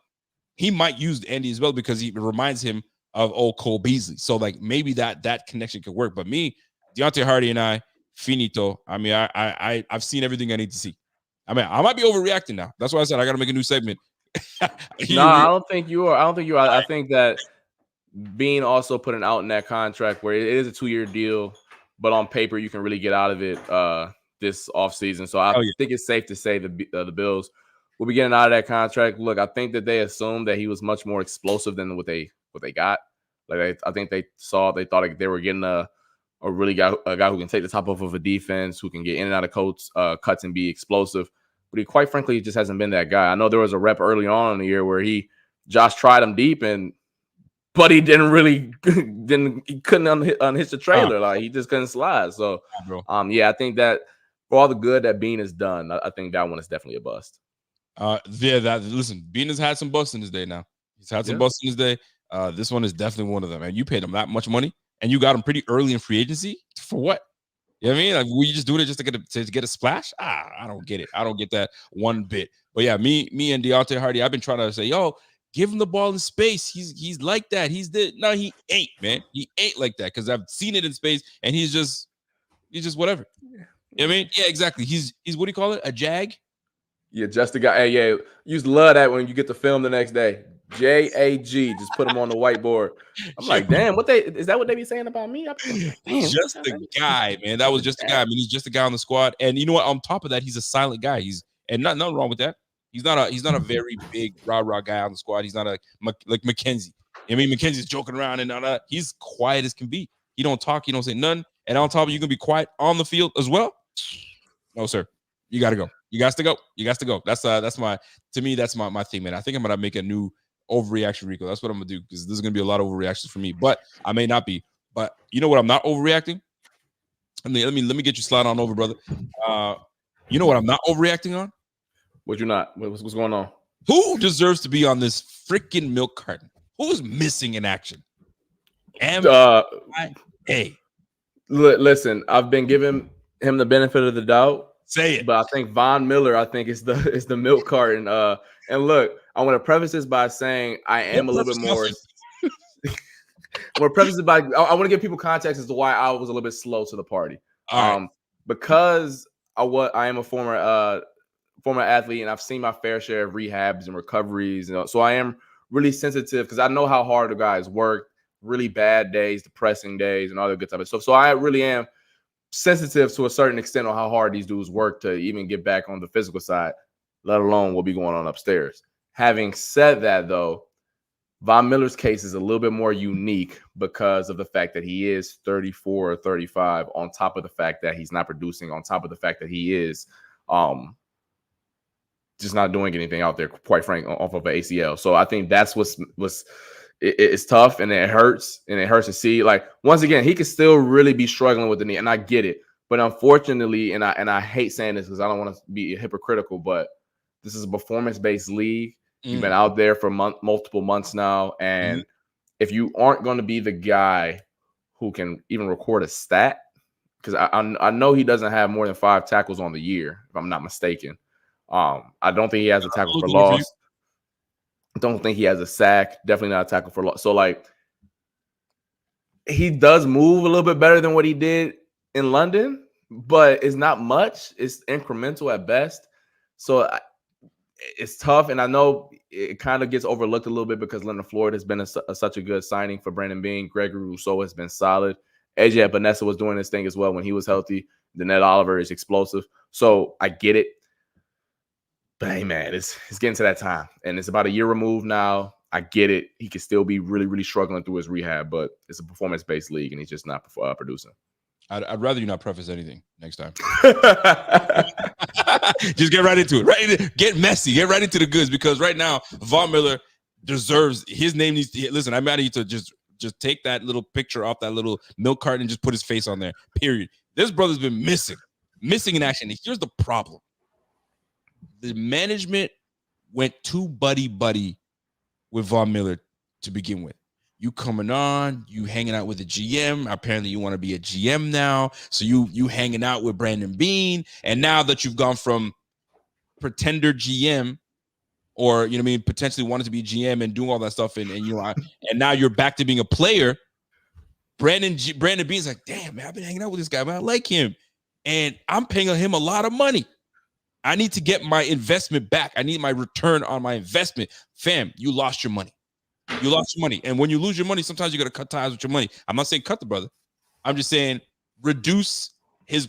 he might use Andy Isabella because he reminds him of old Cole Beasley. So like maybe that connection could work. But me, Deontay Hardy and I, finito. I mean, I've seen everything I need to see. I mean, I might be overreacting now. That's why I said I got to make a new segment. No, I don't think you are. I think that being also putting out in that contract where it is a 2-year deal, but on paper you can really get out of it this offseason. So I think it's safe to say the Bills will be getting out of that contract. Look, I think that they assumed that he was much more explosive than what they got. Like I think they thought like they were getting a guy who can take the top off of a defense, who can get in and out of cuts and be explosive. But he quite frankly just hasn't been that guy. I know there was a rep early on in the year where Josh tried him deep, but he he couldn't unhitch the trailer. Like he just couldn't slide. So I think that for all the good that Bean has done, I think that one is definitely a bust. Listen, Bean has had some busts in his day now. He's had some busts in his day. This one is definitely one of them. And you paid him that much money, and you got him pretty early in free agency for what? You know what I mean? Like, will you just do it just to get a splash? I don't get it. I don't get that one bit. But yeah, me and Deontay Hardy, I've been trying to say, yo, give him the ball in space. He's like that. No, he ain't, man. He ain't like that because I've seen it in space, and he's just whatever. You know what I mean? Yeah, exactly. He's what do you call it? A jag? Yeah, just a guy. Hey, yeah, you used to love that when you get the film the next day. JAG. Just put him on the whiteboard. I'm like, damn, is that what they be saying about me? I'm like, damn, just the guy, man. That was just the guy. I mean, he's just a guy on the squad. And you know what? On top of that, he's a silent guy. Nothing wrong with that. He's not a very big rah-rah guy on the squad. He's not like McKenzie. I mean, McKenzie's joking around and all that. He's quiet as can be. He don't talk. He don't say nothing. And on top of it, you can be quiet on the field as well. No, sir. You got to go. You got to go. You got to go. That's my thing, man. I think I'm going to make a new overreaction, Rico. That's what I'm going to do because there's going to be a lot of overreactions for me. But I may not be. But you know what? I'm not overreacting. Let me get you slide on over, brother. You know what I'm not overreacting on? What you not? What's going on? Who deserves to be on this freaking milk carton? Who's missing in action? Hey, listen, I've been giving him the benefit of the doubt. Say it. But I think Von Miller, is the milk carton. And look, I want to preface this by saying I am a little bit more. I want to preface it by I want to give people context as to why I was a little bit slow to the party. Right. Because I am a former athlete and I've seen my fair share of rehabs and recoveries. So I am really sensitive because I know how hard the guys work, really bad days, depressing days, and all that good stuff. So I really am sensitive to a certain extent on how hard these dudes work to even get back on the physical side, let alone what be going on upstairs. Having said that, though, Von Miller's case is a little bit more unique because of the fact that he is 34 or 35, on top of the fact that he's not producing, on top of the fact that he is just not doing anything out there, quite frankly, off of an ACL. So I think that's it's tough and it hurts to see. Like, once again, he could still really be struggling with the knee, and I get it. But unfortunately, and I hate saying this because I don't want to be hypocritical, but this is a performance-based league. You've been out there for multiple months now, and if you aren't going to be the guy who can even record a stat, because I know he doesn't have more than 5 tackles on the year, if I'm not mistaken. I don't think he has a tackle for loss. I don't think he has a sack. Definitely not a tackle for loss. So, like, he does move a little bit better than what he did in London, but it's not much. It's incremental at best. So it's tough, and I know it kind of gets overlooked a little bit because Leonard Floyd has been such a good signing for Brandon Beane. Gregory Rousseau has been solid. AJ Epinesa was doing this thing as well when he was healthy. Danette Oliver is explosive. So I get it. But hey, man, it's getting to that time, and it's about a year removed now. I get it. He could still be really, really struggling through his rehab, but it's a performance-based league, and he's just not producing. I'd rather you not preface anything next time. Just get right into it. Right, get messy. Get right into the goods, because right now Von Miller deserves his name. Needs to listen. I'm asking you to just take that little picture off that little milk carton and just put his face on there. Period. This brother's been missing in action. And here's the problem: the management went too buddy with Von Miller to begin with. You coming on, you hanging out with the GM. Apparently you want to be a GM now. So you hanging out with Brandon Beane. And now that you've gone from pretender GM, or, you know what I mean, potentially wanted to be GM and doing all that stuff, and you know, and now you're back to being a player. Brandon Beane's like, damn, man, I've been hanging out with this guy, man. I like him. And I'm paying him a lot of money. I need to get my investment back. I need my return on my investment. Fam, you lost your money. You lost your money. And when you lose your money, sometimes you got to cut ties with your money. I'm not saying cut the brother. I'm just saying reduce his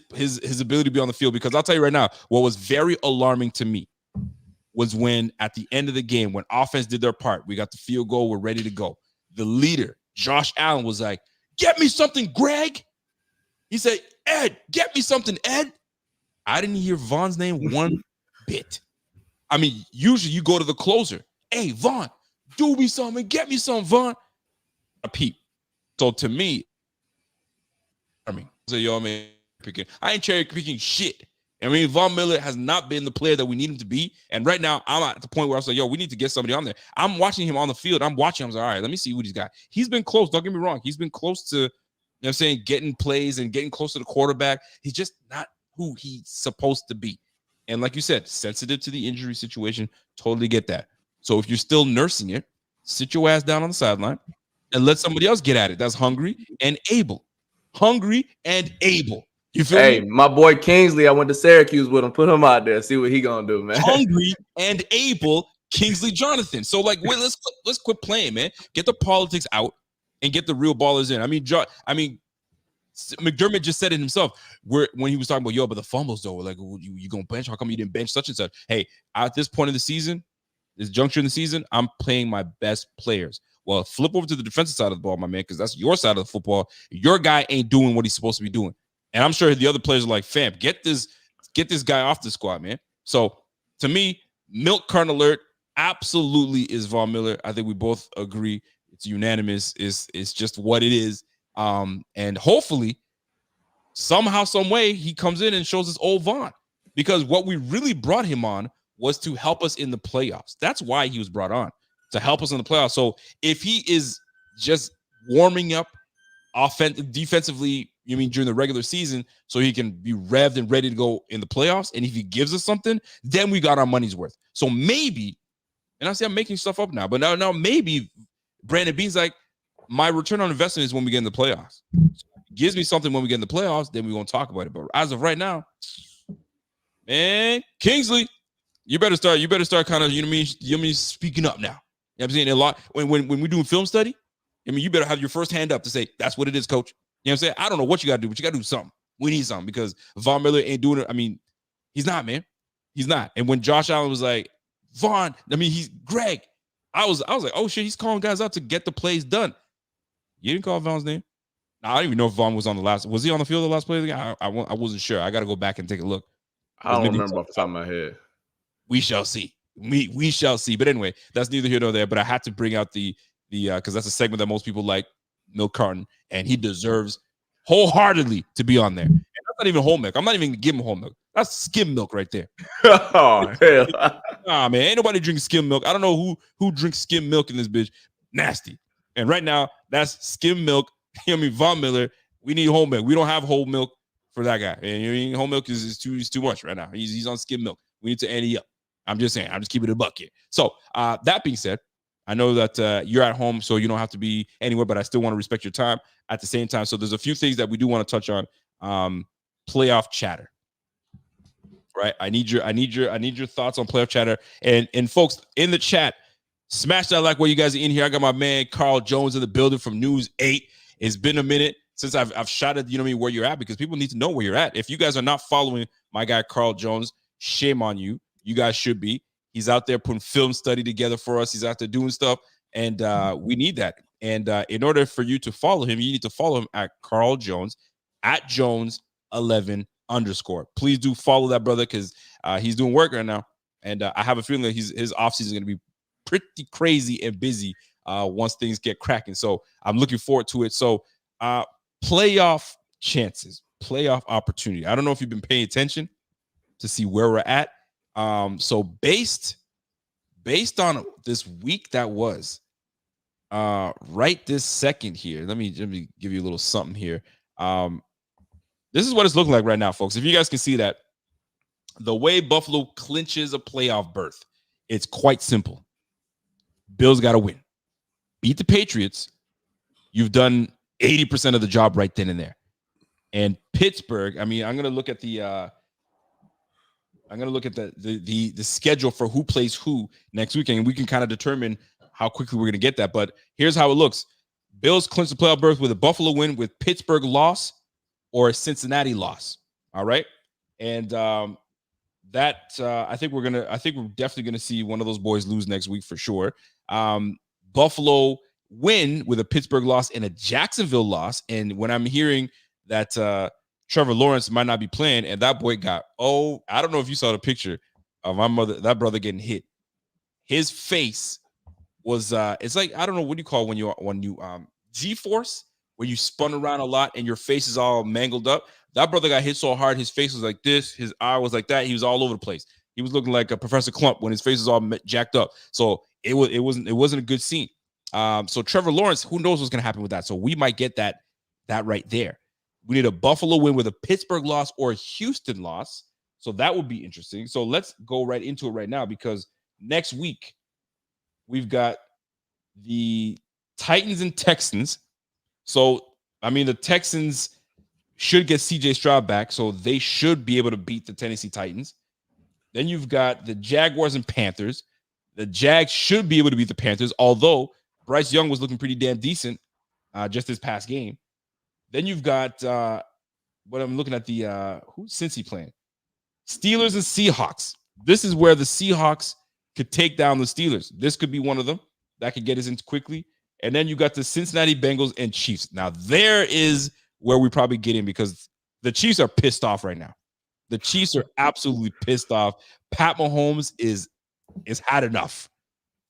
ability to be on the field, because I'll tell you right now, what was very alarming to me was when at the end of the game, when offense did their part, we got the field goal, we're ready to go. The leader, Josh Allen, was like, get me something, Greg. He said, Ed, get me something, Ed. I didn't hear Von's name one bit. I mean, usually you go to the closer. Hey, Von, do me something. Get me some, Von. A peep. So to me, I ain't cherry picking shit. I mean, Von Miller has not been the player that we need him to be. And right now, I'm at the point where I was like, yo, we need to get somebody on there. I'm watching him on the field. I'm like, all right, let me see what he's got. He's been close. Don't get me wrong. He's been close to, you know what I'm saying, getting plays and getting close to the quarterback. He's just not who he's supposed to be. And like you said, sensitive to the injury situation. Totally get that. So if you're still nursing it, sit your ass down on the sideline and let somebody else get at it. That's hungry and able. Hungry and able. You feel me? My boy Kingsley, I went to Syracuse with him. Put him out there. See what he gonna do, man. Hungry and able Kingsley Jonathan. So like, wait, let's quit playing, man. Get the politics out and get the real ballers in. I mean, McDermott just said it himself. When he was talking about but the fumbles though, like you gonna bench? How come you didn't bench such and such? Hey, at this point in the season, this juncture in the season, I'm playing my best players. Well, flip over to the defensive side of the ball, my man, because that's your side of the football. Your guy ain't doing what he's supposed to be doing, and I'm sure the other players are like, "Fam, get this guy off the squad, man." So to me, milk carton alert absolutely is Von Miller. I think we both agree. It's unanimous. It's just what it is. And hopefully, somehow, some way, he comes in and shows us old Von, because what we really brought him on was to help us in the playoffs. That's why he was brought on, to help us in the playoffs. So if he is just warming up defensively, you mean during the regular season, so he can be revved and ready to go in the playoffs, and if he gives us something, then we got our money's worth. So maybe, and I say I'm making stuff up now, but now maybe Brandon Beane's like, my return on investment is when we get in the playoffs. So if he gives me something when we get in the playoffs, then we won't talk about it. But as of right now, man, Kingsley, you better start kind of, you know what I mean, speaking up now. You know what I'm saying? A lot when we're doing film study, I mean, you better have your first hand up to say, that's what it is, coach. You know what I'm saying? I don't know what you got to do, but you got to do something. We need something, because Von Miller ain't doing it. I mean, he's not, man. He's not. And when Josh Allen was like, Von, I mean, he's Greg. I was like, oh shit, he's calling guys out to get the plays done. You didn't call Von's name? No, I don't even know if Von was on the last. Was he on the field the last play of the game? I wasn't sure. I got to go back and take a look. I don't remember off the top of my head. We shall see. We shall see. But anyway, that's neither here nor there. But I had to bring out the because that's a segment that most people like, milk carton, and he deserves wholeheartedly to be on there. And that's not even whole milk. I'm not even gonna give him whole milk. That's skim milk right there. Oh hell! Nah, man, ain't nobody drinking skim milk. I don't know who drinks skim milk in this bitch. Nasty. And right now, that's skim milk. I mean, Von Miller. We need whole milk. We don't have whole milk for that guy. And you know, whole milk is too much right now. He's on skim milk. We need to ante up. I'm just saying. I'm just keeping it a buck here. So that being said, I know that you're at home, so you don't have to be anywhere, but I still want to respect your time at the same time. So there's a few things that we do want to touch on. Playoff chatter. Right? I need your thoughts on playoff chatter. And folks in the chat, smash that like while you guys are in here. I got my man Carl Jones in the building from News 8. It's been a minute since I've shot at, you know what I mean, where you're at, because people need to know where you're at. If you guys are not following my guy Carl Jones, shame on you. You guys should be. He's out there putting film study together for us. He's out there doing stuff, and we need that. And in order for you to follow him, you need to follow him at Carl Jones, at Jones11_. Please do follow that brother, because he's doing work right now, and I have a feeling that his offseason is going to be pretty crazy and busy once things get cracking. So I'm looking forward to it. So playoff chances, playoff opportunity. I don't know if you've been paying attention to see where we're at. So based on this week that was right this second here, let me give you a little something here. This is what it's looking like right now, folks. If you guys can see that, the way Buffalo clinches a playoff berth, it's quite simple. Bills got to win. Beat the Patriots. You've done 80% of the job right then and there. And Pittsburgh, I mean, I'm going to look at the schedule for who plays who next weekend, and we can kind of determine how quickly we're going to get that. But here's how it looks. Bills clinch the playoff berth with a Buffalo win, with Pittsburgh loss, or a Cincinnati loss. All right. And I think we're definitely going to see one of those boys lose next week for sure. Buffalo win with a Pittsburgh loss and a Jacksonville loss. And when I'm hearing that Trevor Lawrence might not be playing, and that boy got, I don't know if you saw the picture of that brother getting hit. His face was it's like, I don't know what do you call when you G-force, when you spun around a lot and your face is all mangled up. That brother got hit so hard, his face was like this, his eye was like that. He was all over the place. He was looking like a Professor Clump when his face was all jacked up. So it wasn't a good scene. So Trevor Lawrence, who knows what's gonna happen with that? So we might get that right there. We need a Buffalo win with a Pittsburgh loss or a Houston loss. So that would be interesting. So let's go right into it right now, because next week we've got the Titans and Texans. So, I mean, the Texans should get CJ Stroud back, so they should be able to beat the Tennessee Titans. Then you've got the Jaguars and Panthers. The Jags should be able to beat the Panthers, although Bryce Young was looking pretty damn decent just this past game. Then you've got what I'm looking at who's Cincy playing? Steelers and Seahawks. This is where the Seahawks could take down the Steelers. This could be one of them that could get us in quickly. And then you got the Cincinnati Bengals and Chiefs. Now, there is where we probably get in because the Chiefs are pissed off right now. The Chiefs are absolutely pissed off. Pat Mahomes is had enough.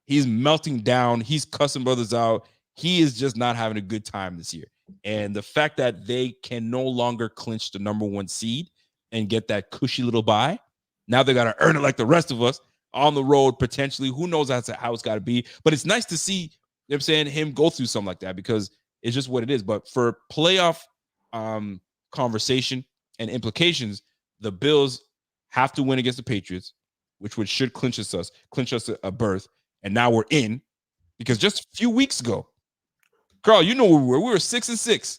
He's melting down. He's cussing brothers out. He is just not having a good time this year. And the fact that they can no longer clinch the number 1 seed and get that cushy little bye, now they got to earn it like the rest of us on the road, potentially. Who knows how it's got to be. But it's nice to see, you know what I'm saying, him go through something like that because it's just what it is. But for playoff conversation and implications, the Bills have to win against the Patriots, which should clinch us a berth. And now we're in because just a few weeks ago, Carl, you know where we were. We were 6-6.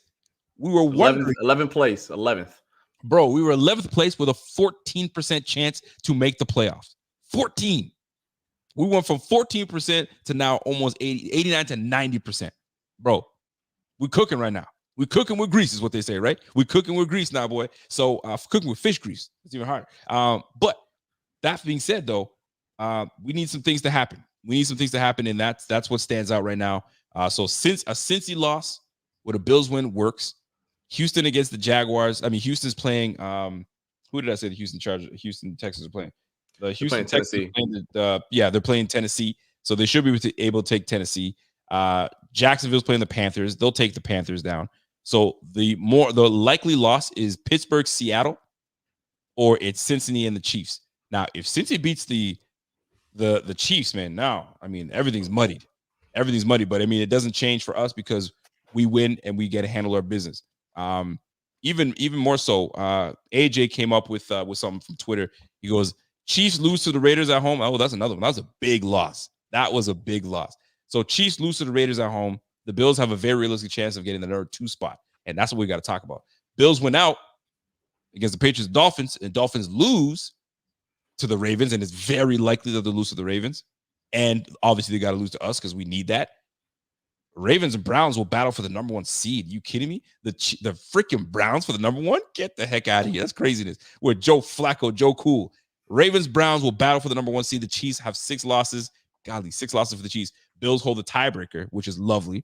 We were 11th place, 11th. Bro, we were 11th place with a 14% chance to make the playoffs. 14. We went from 14% to now almost 89 to 90%. Bro, we're cooking right now. We're cooking with grease is what they say, right? We're cooking with grease now, boy. So cooking with fish grease. It's even harder. But that being said, though, we need some things to happen. And that's what stands out right now. So since a Cincy loss with a Bills win works, Houston against the Jaguars. I mean, Houston's playing. Who did I say the Houston Texans are playing? The Houston Texans they're playing Tennessee. So they should be able to take Tennessee. Jacksonville's playing the Panthers. They'll take the Panthers down. So the likely loss is Pittsburgh, Seattle, or it's Cincinnati and the Chiefs. Now, if Cincy beats the Chiefs, man, now I mean everything's muddied. But I mean it doesn't change for us because we win and we get to handle our business. Even more so, AJ came up with something from Twitter. He goes, Chiefs lose to the Raiders at home. Oh, that's another one. That was a big loss. So Chiefs lose to the Raiders at home. The Bills have a very realistic chance of getting the number 2 spot. And that's what we got to talk about. Bills went out against the Patriots Dolphins, and Dolphins lose to the Ravens, and it's very likely that they'll lose to the Ravens. And obviously they got to lose to us because we need that. Ravens and Browns will battle for the number 1 seed. You kidding me? The freaking Browns for the number 1? Get the heck out of here. That's craziness. With Joe Flacco, Joe Cool. Ravens, Browns will battle for the number 1 seed. The Chiefs have 6 losses. Golly, 6 losses for the Chiefs. Bills hold the tiebreaker, which is lovely.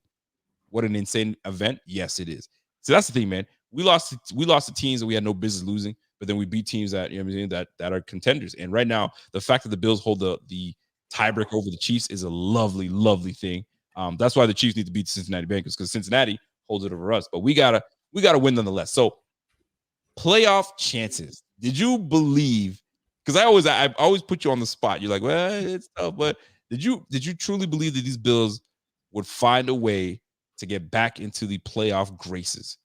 What an insane event. Yes, it is. So that's the thing, man. We lost to teams that we had no business losing, but then we beat teams that, you know what I'm saying, that are contenders. And right now, the fact that the Bills hold the tiebreaker over the Chiefs is a lovely, lovely thing. That's why the Chiefs need to beat the Cincinnati Bengals because Cincinnati holds it over us. But we gotta win nonetheless. So playoff chances. Did you believe? Because I always put you on the spot. You're like, well, it's tough, but did you truly believe that these Bills would find a way to get back into the playoff graces?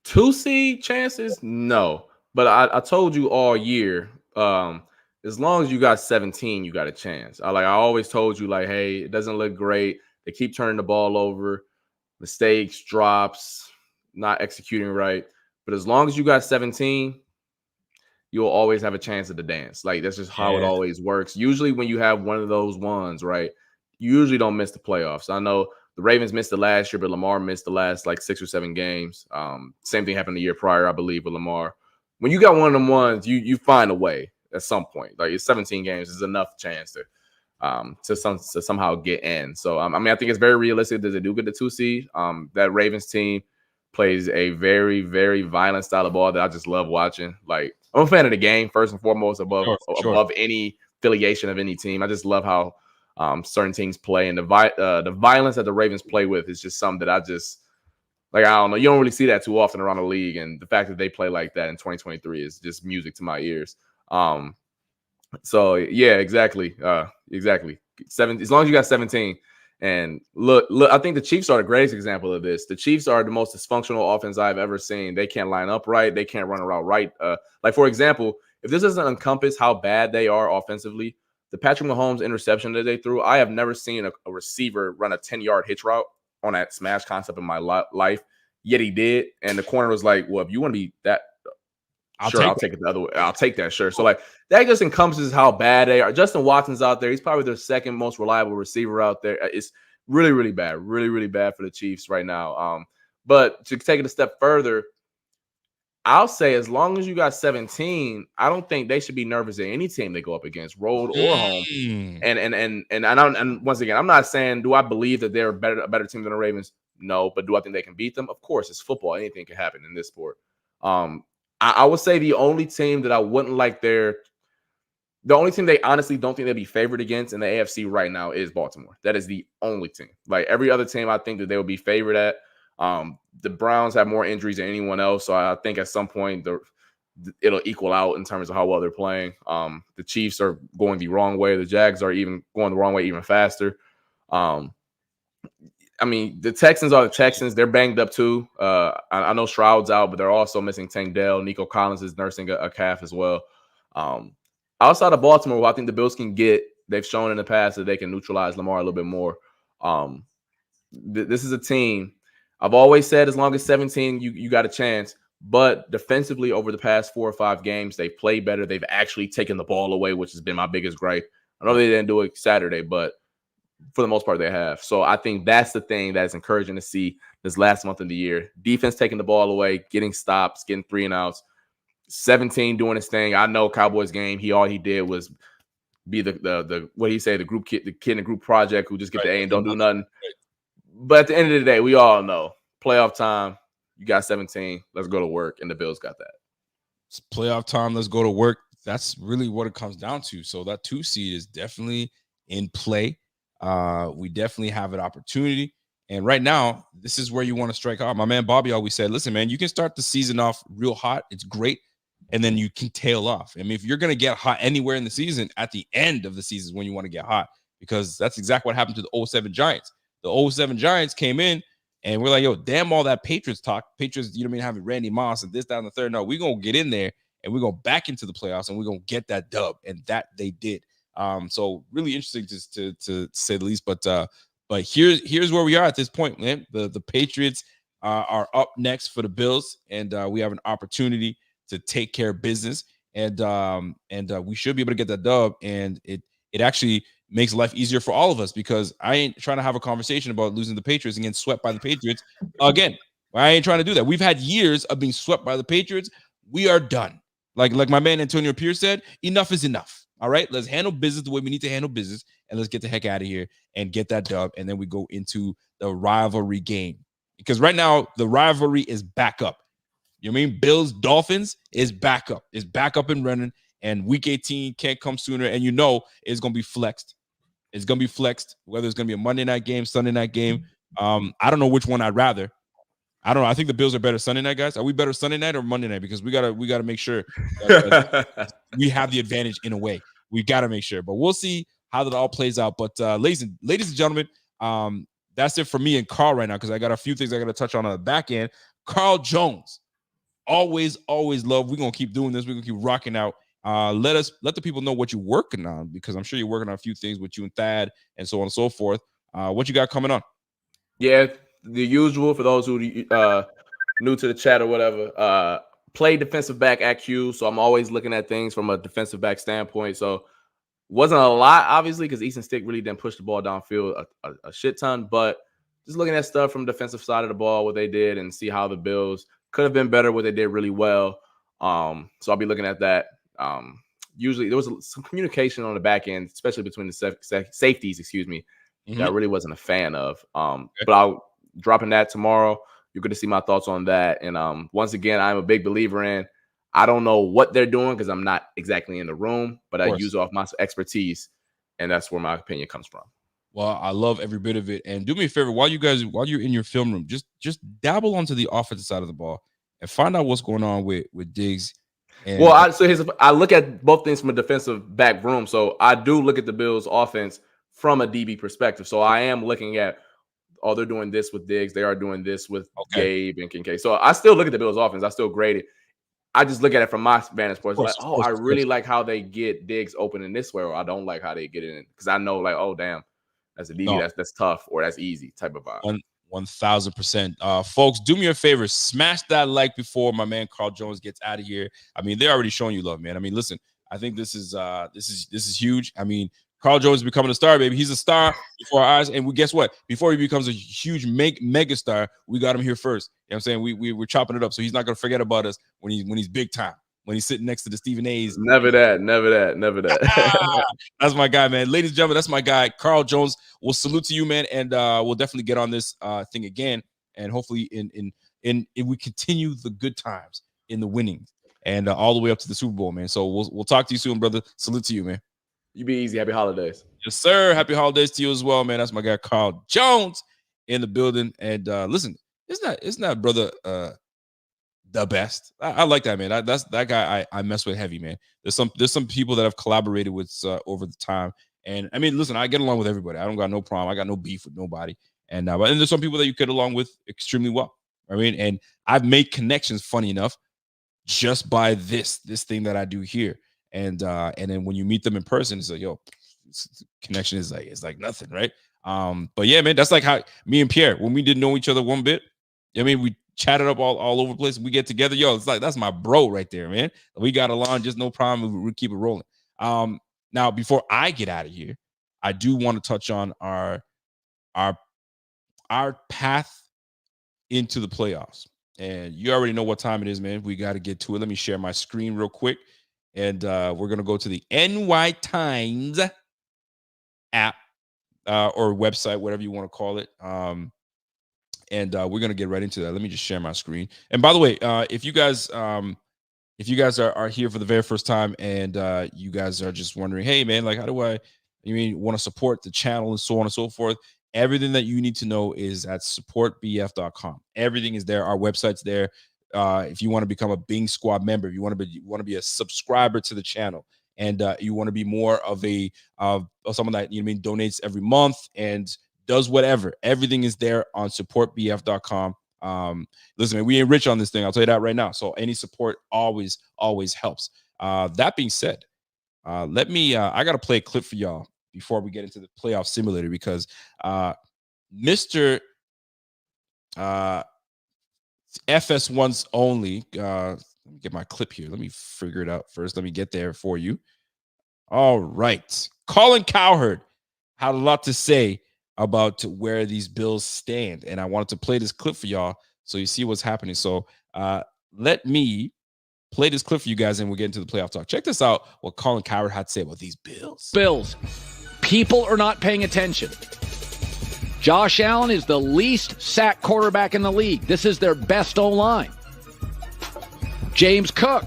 2 seed chances? No. But I told you all year, as long as you got 17, you got a chance. I always told you, like, hey, it doesn't look great. They keep turning the ball over, mistakes, drops, not executing right. But as long as you got 17, you'll always have a chance at the dance. Like, that's just how it always works. Usually when you have one of those ones, right, you usually don't miss the playoffs. I know the Ravens missed it last year, but Lamar missed the last, 6 or 7 games. Same thing happened the year prior, I believe, with Lamar. When you got one of them ones, you find a way at some point. Like, it's 17 games is enough chance to somehow get in. So, I mean, I think it's very realistic that they do get the 2 seed. That Ravens team plays a very, very violent style of ball that I just love watching. Like, I'm a fan of the game, first and foremost, above any affiliation of any team. I just love how certain teams play, and the violence that the Ravens play with is just something that I just, like, I don't know. You don't really see that too often around the league, and the fact that they play like that in 2023 is just music to my ears. So yeah, exactly. As long as you got 17. And look, I think the Chiefs are the greatest example of this. The Chiefs are the most dysfunctional offense I've ever seen. They can't line up right. They can't run a route right. Like, for example, if this doesn't encompass how bad they are offensively, the Patrick Mahomes interception that they threw, I have never seen a receiver run a 10-yard hitch route on that smash concept in my life. Yet he did. And the corner was like, well, if you want to be that I'll take it the other way. I'll take that. Sure. So like that just encompasses how bad they are. Justin Watson's out there. He's probably their second most reliable receiver out there. It's really, really bad. Really, really bad for the Chiefs right now. But to take it a step further, I'll say as long as you got 17, I don't think they should be nervous at any team they go up against, road or home. And once again, I'm not saying do I believe that they're a better team than the Ravens? No, but do I think they can beat them? Of course, it's football. Anything can happen in this sport. I would say the only team that I wouldn't like the only team they honestly don't think they'd be favored against in the AFC right now is Baltimore. That is the only team. Like every other team, I think that they would be favored at. The Browns have more injuries than anyone else, so I think at some point it'll equal out in terms of how well they're playing. The Chiefs are going the wrong way. The Jags are even going the wrong way even faster. I mean, the Texans are the Texans. They're banged up too. I know Stroud's out, but they're also missing Tank Dell. Nico Collins is nursing a calf as well. Outside of Baltimore, I think the Bills can get. They've shown in the past that they can neutralize Lamar a little bit more. This is a team. I've always said as long as 17, you got a chance. But defensively, over the past 4 or 5 games, they've played better. They've actually taken the ball away, which has been my biggest gripe. I know they didn't do it Saturday, but for the most part, they have. So I think that's the thing that's encouraging to see this last month of the year. Defense taking the ball away, getting stops, getting 3 and outs. 17 doing his thing. I know Cowboys game. All he did was be the what do you say, the kid in the group project who just get the A and don't do nothing. But at the end of the day, we all know playoff time. You got 17. Let's go to work, and the Bills got that. It's playoff time. Let's go to work. That's really what it comes down to. So that 2 seed is definitely in play. We definitely have an opportunity. And right now, this is where you want to strike out. My man Bobby always said, listen, man, you can start the season off real hot. It's great. And then you can tail off. I mean, if you're going to get hot anywhere in the season, at the end of the season is when you want to get hot, because that's exactly what happened to the 07 Giants. The 07 Giants came in and we're like, yo, damn all that Patriots talk. Patriots, you know what I mean, having Randy Moss and this, that, and the third. No, we're going to get in there and we're going back into the playoffs and we're going to get that dub. And that they did. So really interesting to say the least. But here's where we are at this point, man. The Patriots are up next for the Bills, and we have an opportunity to take care of business, and we should be able to get that dub. And it actually makes life easier for all of us, because I ain't trying to have a conversation about losing the Patriots and getting swept by the Patriots again. I ain't trying to do that. We've had years of being swept by the Patriots. We are done. Like my man Antonio Pierce said, enough is enough. All right, let's handle business the way we need to handle business, and let's get the heck out of here and get that dub. And then we go into the rivalry game, because right now the rivalry is back up. You know what I mean? Bills Dolphins is back up. It's back up and running, and week 18 can't come sooner. And you know it's going to be flexed. It's going to be flexed, whether it's going to be a Monday night game, Sunday night game. I don't know which one I'd rather. I don't know. I think the Bills are better Sunday night, guys. Are we better Sunday night or Monday night? Because we gotta make sure that we have the advantage in a way. We gotta make sure, but we'll see how that all plays out. But ladies and gentlemen, that's it for me and Carl right now, because I got a few things I got to touch on the back end. Carl Jones, always love. We're gonna keep doing this. We're gonna keep rocking out. Let the people know what you're working on, because I'm sure you're working on a few things with you and Thad and so on and so forth. What you got coming on? Yeah. The usual for those who new to the chat or whatever, play defensive back at Q. So I'm always looking at things from a defensive back standpoint. So wasn't a lot, obviously, because Easton Stick really didn't push the ball downfield a shit ton. But just looking at stuff from the defensive side of the ball, what they did, and see how the Bills could have been better, what they did really well. So I'll be looking at that. Usually there was some communication on the back end, especially between the safeties, that I really wasn't a fan of. But I'll dropping that tomorrow. You're going to see my thoughts on that. And once again, I'm a big believer in, I don't know what they're doing because I'm not exactly in the room, but I use off my expertise, and that's where my opinion comes from. Well, I love every bit of it. And do me a favor, while you're in your film room, just dabble onto the offensive side of the ball and find out what's going on with Diggs. And I look at both things from a defensive back room. So I do look at the Bills offense from a DB perspective. So I am looking at, oh, they're doing this with Diggs. They are doing this with Gabe and Kincaid. So I still look at the Bills offense. I still grade it. I just look at it from my vantage point. Like, I really like how they get Diggs open in this way, or I don't like how they get it in. Because I know, like, oh, damn, that's a DB. That's tough, or that's easy type of vibe. 1000%. Folks, do me a favor, smash that like before my man Carl Jones gets out of here. I mean, they're already showing you love, man. I mean, listen, I think this is huge. I mean, Carl Jones is becoming a star, baby. He's a star before our eyes. And guess what? Before he becomes a huge mega star, we got him here first. You know what I'm saying? We're chopping it up. So he's not going to forget about us when he's big time, when he's sitting next to the Stephen A's. Never that. That's my guy, man. Ladies and gentlemen, that's my guy, Carl Jones. We'll salute to you, man. And we'll definitely get on this thing again. And hopefully in we continue the good times in the winnings and all the way up to the Super Bowl, man. So we'll talk to you soon, brother. Salute to you, man. You be easy. Happy holidays. Yes, sir. Happy holidays to you as well, man. That's my guy, Carl Jones, in the building. And listen, it's not brother the best. I like that, man. That's that guy I mess with heavy, man. There's some people that I've collaborated with over the time. And I mean, listen, I get along with everybody. I don't got no problem. I got no beef with nobody. And there's some people that you get along with extremely well. I mean, and I've made connections, funny enough, just by this thing that I do here. And then when you meet them in person, it's like, yo, connection is like nothing, right? But yeah, man, that's like how me and Pierre, when we didn't know each other one bit, I mean, we chatted up all over the place. We get together, yo, it's like that's my bro right there, man. We got along, just no problem. We keep it rolling. Now, before I get out of here, I do want to touch on our path into the playoffs. And you already know what time it is, man. We got to get to it. Let me share my screen real quick. And we're going to go to the NY Times app or website, whatever you want to call it. And we're going to get right into that. Let me just share my screen. And by the way, if you guys are here for the very first time and you guys are just wondering, hey, man, like, how do want to support the channel and so on and so forth? Everything that you need to know is at supportbf.com. Everything is there. Our website's there. If you want to become a Bing Squad member, if you want to be a subscriber to the channel, and you want to be more of someone that donates every month and does whatever, everything is there on supportbf.com. Listen, man, we ain't rich on this thing. I'll tell you that right now. So any support always helps. That being said, I got to play a clip for y'all before we get into the playoff simulator because Mr. FS1's only. Let me get my clip here. Let me figure it out first. Let me get there for you. All right. Colin Cowherd had a lot to say about where these Bills stand, and I wanted to play this clip for y'all so you see what's happening. So let me play this clip for you guys, and we'll get into the playoff talk. Check this out, what Colin Cowherd had to say about these Bills. People are not paying attention. Josh Allen is the least sacked quarterback in the league. This is their best O-line. James Cook,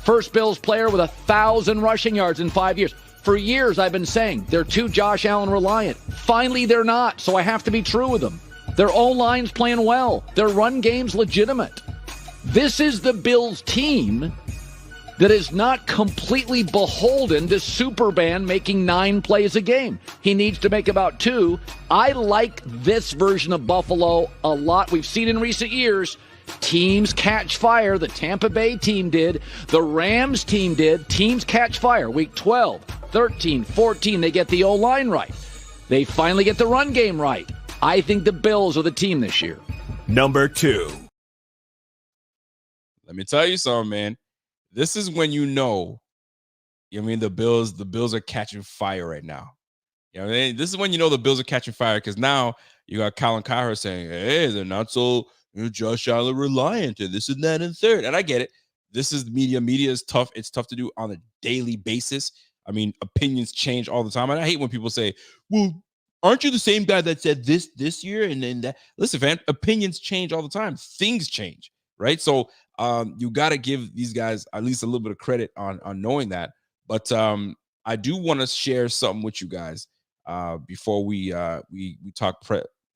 first Bills player with 1,000 rushing yards in 5 years. For years, I've been saying they're too Josh Allen reliant. Finally, they're not, so I have to be true with them. Their O-line's playing well. Their run game's legitimate. This is the Bills team that is not completely beholden to Superman making 9 plays a game. He needs to make about 2. I like this version of Buffalo a lot. We've seen in recent years, teams catch fire. The Tampa Bay team did. The Rams team did. Teams catch fire. Week 12, 13, 14, they get the O-line right. They finally get the run game right. I think the Bills are the team this year. Number 2. Let me tell you something, man. This is when the Bills are catching fire right now. This is when the Bills are catching fire because now you got Colin Cowherd saying, hey, they're not so Josh Allen reliant and this and that and third. And I get it. This is media. Media is tough. It's tough to do on a daily basis. I mean, opinions change all the time. And I hate when people say, well, aren't you the same guy that said this year and then that? Listen, man, opinions change all the time. Things change, right? So you got to give these guys at least a little bit of credit on knowing that. But I do want to share something with you guys before we talk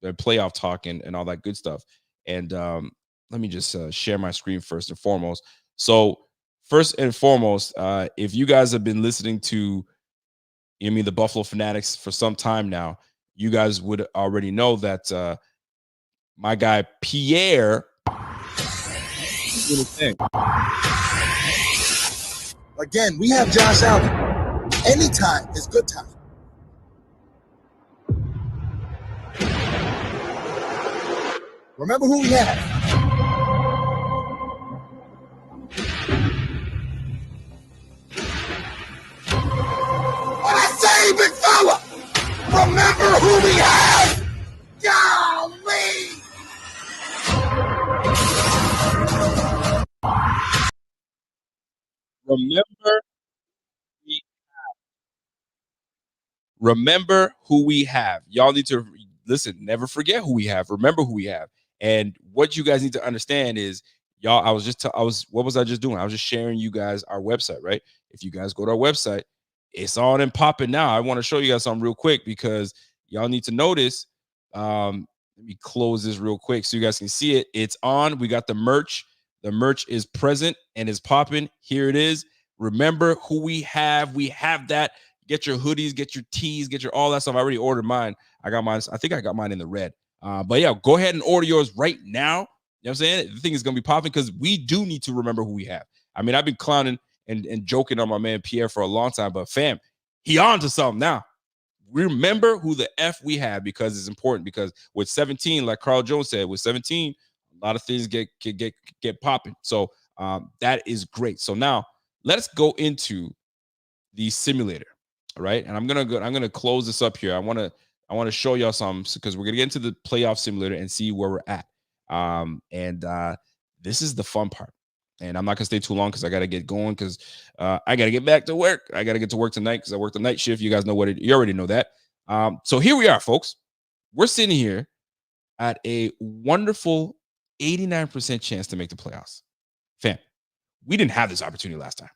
playoff talk and all that good stuff. And let me just share my screen first and foremost. So first and foremost, if you guys have been listening to the Buffalo Fanatics for some time now, you guys would already know that my guy Pierre is doing his thing. Again, we have Josh Allen. Anytime is good time. Remember who we have. What I say, big fella? Remember who we have. Golly! Remember who we have. Y'all need to listen, never forget who we have. Remember who we have. And what you guys need to understand is, y'all, what was I just doing? I was just sharing you guys our website, right? If you guys go to our website, it's on and popping now. I want to show you guys something real quick because y'all need to notice. Let me close this real quick so you guys can see it. It's on. We got the merch. The merch is present and is popping. Here it is. Remember who we have. We have that. Get your hoodies, get your tees, get your all that stuff. I already ordered mine. I got mine. I think I got mine in the red. But yeah, go ahead and order yours right now. You know what I'm saying? The thing is going to be popping because we do need to remember who we have. I mean, I've been clowning and joking on my man Pierre for a long time, but fam, he on to something now. Remember who the F we have because it's important, because with 17, like Carl Jones said, with 17, a lot of things get popping. So that is great. So now let's go into the simulator. All right. And I'm gonna close this up here. I want to show y'all something because we're gonna get into the playoff simulator and see where we're at. This is the fun part. And I'm not gonna stay too long because I gotta get going because I gotta get back to work. I gotta get to work tonight because I work the night shift. You guys know you already know that. So here we are, folks. We're sitting here at a wonderful 89% chance to make the playoffs. Fam, we didn't have this opportunity last time.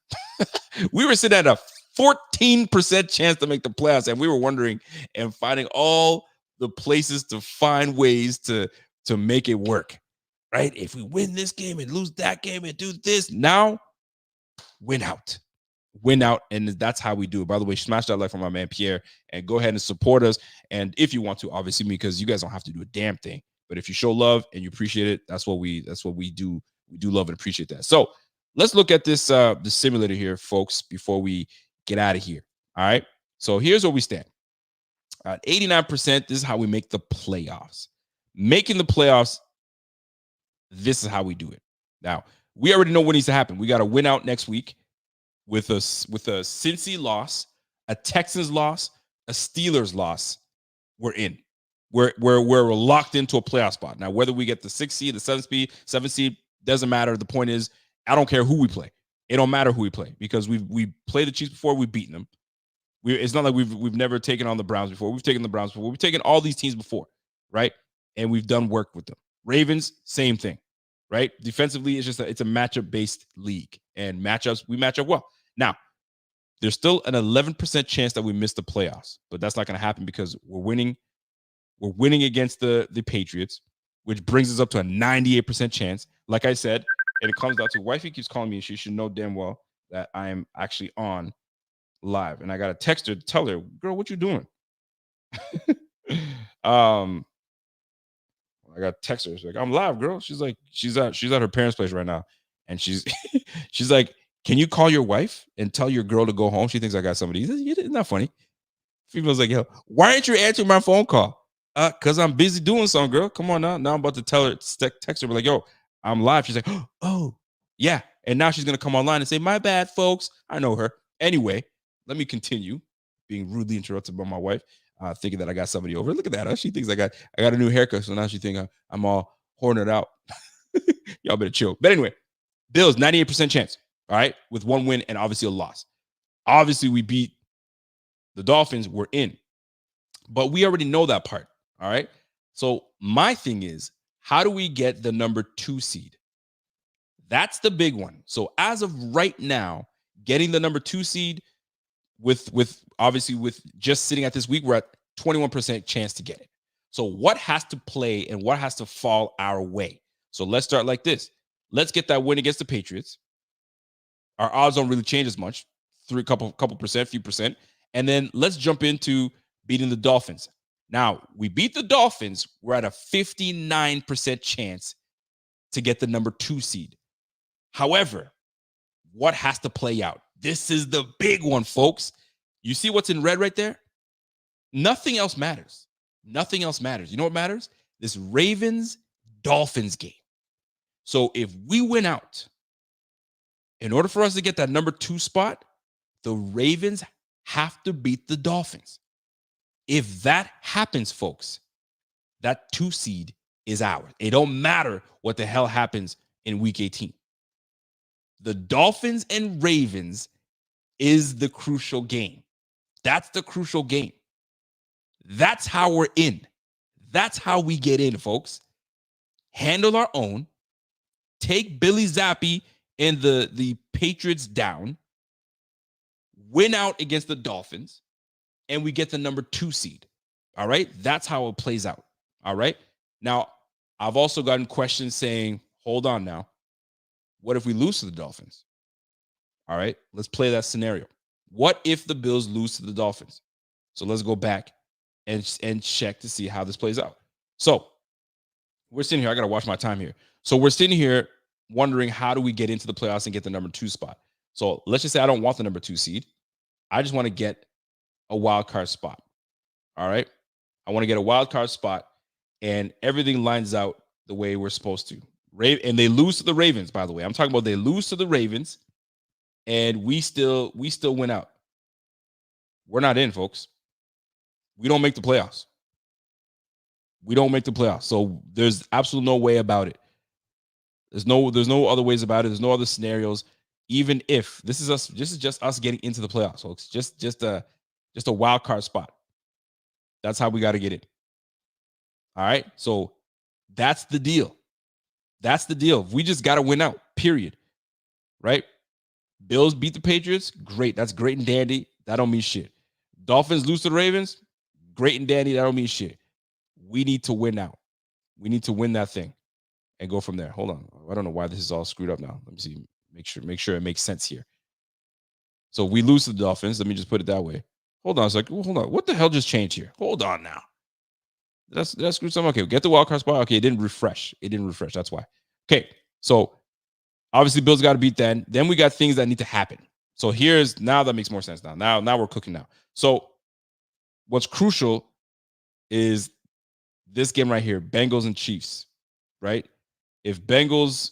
We were sitting at a 14% chance to make the playoffs, and we were wondering and finding all the places to find ways to make it work. Right? If we win this game and lose that game and do this, now win out, and that's how we do it. By the way, smash that like for my man Pierre, and go ahead and support us. And if you want to, obviously, because you guys don't have to do a damn thing, but if you show love and you appreciate it, that's what we do. We do love and appreciate that. So let's look at this the simulator here, folks, before we get out of here. All right. So here's where we stand. At 89%, this is how we make the playoffs. Making the playoffs, this is how we do it. Now, we already know what needs to happen. We got to win out next week with a Cincy loss, a Texans loss, a Steelers loss. We're in. We're locked into a playoff spot. Now, whether we get the 6th seed, the 7th seed, doesn't matter. The point is, I don't care who we play. It don't matter who we play because we played the Chiefs before. We've beaten them. It's not like we've never taken on the Browns before. We've taken the Browns before. We've taken all these teams before, right? And we've done work with them. Ravens, same thing, right? Defensively, it's a matchup-based league, and we match up well. Now, there's still an 11% chance that we miss the playoffs, but that's not going to happen because we're winning. We're winning against the Patriots, which brings us up to a 98% chance. Like I said, and it comes down to wifey keeps calling me, and she should know damn well that I am actually on live, and I got to text her to tell her, girl, what you doing? I got to text her. She's like, I'm live, girl. She's like, she's at her parents' place right now, and she's like, can you call your wife and tell your girl to go home? She thinks I got somebody. Isn't that funny? Female's like, yo, why aren't you answering my phone call? Because I'm busy doing something, girl. Come on now. Now I'm about to tell her, text her, be like, yo, I'm live. She's like, oh, yeah. And now she's going to come online and say, my bad, folks. I know her. Anyway, let me continue being rudely interrupted by my wife, thinking that I got somebody over. Look at that. Huh? She thinks I got a new haircut. So now she thinks I'm all horned out. Y'all better chill. But anyway, Bills, 98% chance. All right. With one win and obviously a loss. Obviously, we beat the Dolphins. We're in. But we already know that part. All right. So my thing is, how do we get the number 2 seed? That's the big one. So as of right now, getting the number 2 seed with obviously with just sitting at this week, we're at 21% chance to get it. So what has to play and what has to fall our way? So let's start like this. Let's get that win against the Patriots. Our odds don't really change as much, couple percent, few percent. And then let's jump into beating the Dolphins. Now, we beat the Dolphins. We're at a 59% chance to get the number 2 seed. However, what has to play out? This is the big one, folks. You see what's in red right there? Nothing else matters. Nothing else matters. You know what matters? This Ravens Dolphins game. So if we win out, in order for us to get that number 2 spot, the Ravens have to beat the Dolphins. If that happens, folks, that 2 seed is ours. It don't matter what the hell happens in week 18. The Dolphins and Ravens is the crucial game. That's the crucial game. That's how we're in. That's how we get in, folks. Handle our own. Take Billy Zappi and the Patriots down. Win out against the Dolphins. And we get the number 2 seed. All right? That's how it plays out. All right? Now, I've also gotten questions saying, hold on now. What if we lose to the Dolphins? All right, let's play that scenario. What if the Bills lose to the Dolphins? So let's go back and check to see how this plays out. So we're sitting here. I got to watch my time here. So we're sitting here wondering, how do we get into the playoffs and get the number 2 spot? So let's just say I don't want the number 2 seed. I just want to get a wild card spot. All right, I want to get a wild card spot, and everything lines out the way we're supposed to. And they lose to the Ravens, by the way. I'm talking about they lose to the Ravens, and we still win out. We're not in, folks. We don't make the playoffs. We don't make the playoffs. So there's absolutely no way about it. There's no other ways about it. There's no other scenarios. Even if this is just us getting into the playoffs, folks. Just a wild card spot. That's how we got to get it. All right. So that's the deal. That's the deal. We just got to win out, period. Right? Bills beat the Patriots. Great. That's great and dandy. That don't mean shit. Dolphins lose to the Ravens. Great and dandy. That don't mean shit. We need to win out. We need to win that thing and go from there. Hold on. I don't know why this is all screwed up now. Let me see. Make sure it makes sense here. So we lose to the Dolphins. Let me just put it that way. Hold on a second. Hold on. What the hell just changed here? Hold on now. Did I screw something? Okay, get the wild card spot. Okay, it didn't refresh. That's why. Okay, so obviously Bills got to beat then. Then we got things that need to happen. So now that makes more sense now. Now we're cooking now. So what's crucial is this game right here, Bengals and Chiefs, right? If Bengals,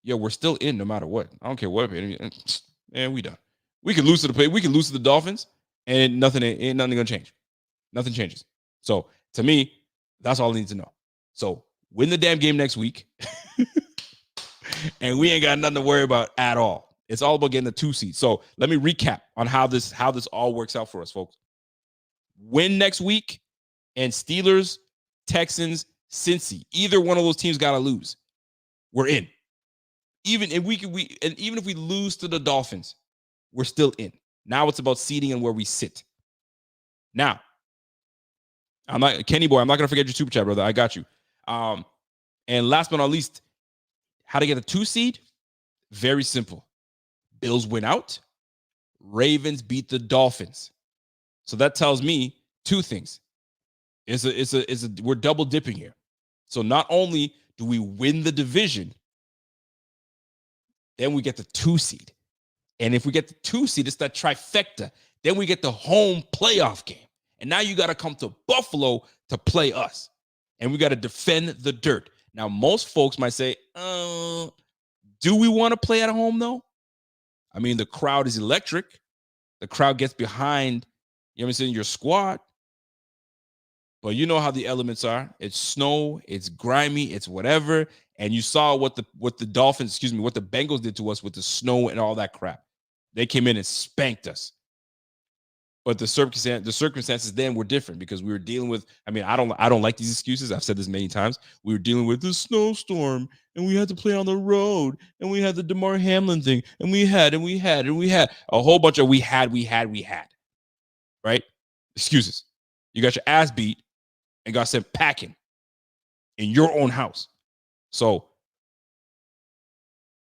we're still in no matter what. I don't care what. Man, we done. We can lose to the Dolphins, and ain't nothing gonna change. Nothing changes. So to me, that's all I need to know. So win the damn game next week, and we ain't got nothing to worry about at all. It's all about getting the 2 seed. So let me recap on how this all works out for us, folks. Win next week, and Steelers, Texans, Cincy. Either one of those teams got to lose. We're in. Even if we lose to the Dolphins, we're still in. Now it's about seeding and where we sit. Now, Kenny boy, I'm not gonna forget your super chat, brother. I got you. And last but not least, how to get a 2 seed? Very simple. Bills win out. Ravens beat the Dolphins. So that tells me 2 things. We're double dipping here. So not only do we win the division, then we get the 2 seed. And if we get the 2 seed, it's that trifecta. Then we get the home playoff game. And now you got to come to Buffalo to play us. And we got to defend the dirt. Now, most folks might say, do we want to play at home, though? I mean, the crowd is electric. The crowd gets behind, your squad. But you know how the elements are. It's snow, it's grimy, it's whatever. And you saw what the Bengals did to us with the snow and all that crap. They came in and spanked us. But the circumstances then were different because we were dealing with, I don't like these excuses. I've said this many times. We were dealing with the snowstorm, and we had to play on the road, and we had the DeMar Hamlin thing, and we had a whole bunch of we had, right? Excuses. You got your ass beat and got sent packing in your own house. So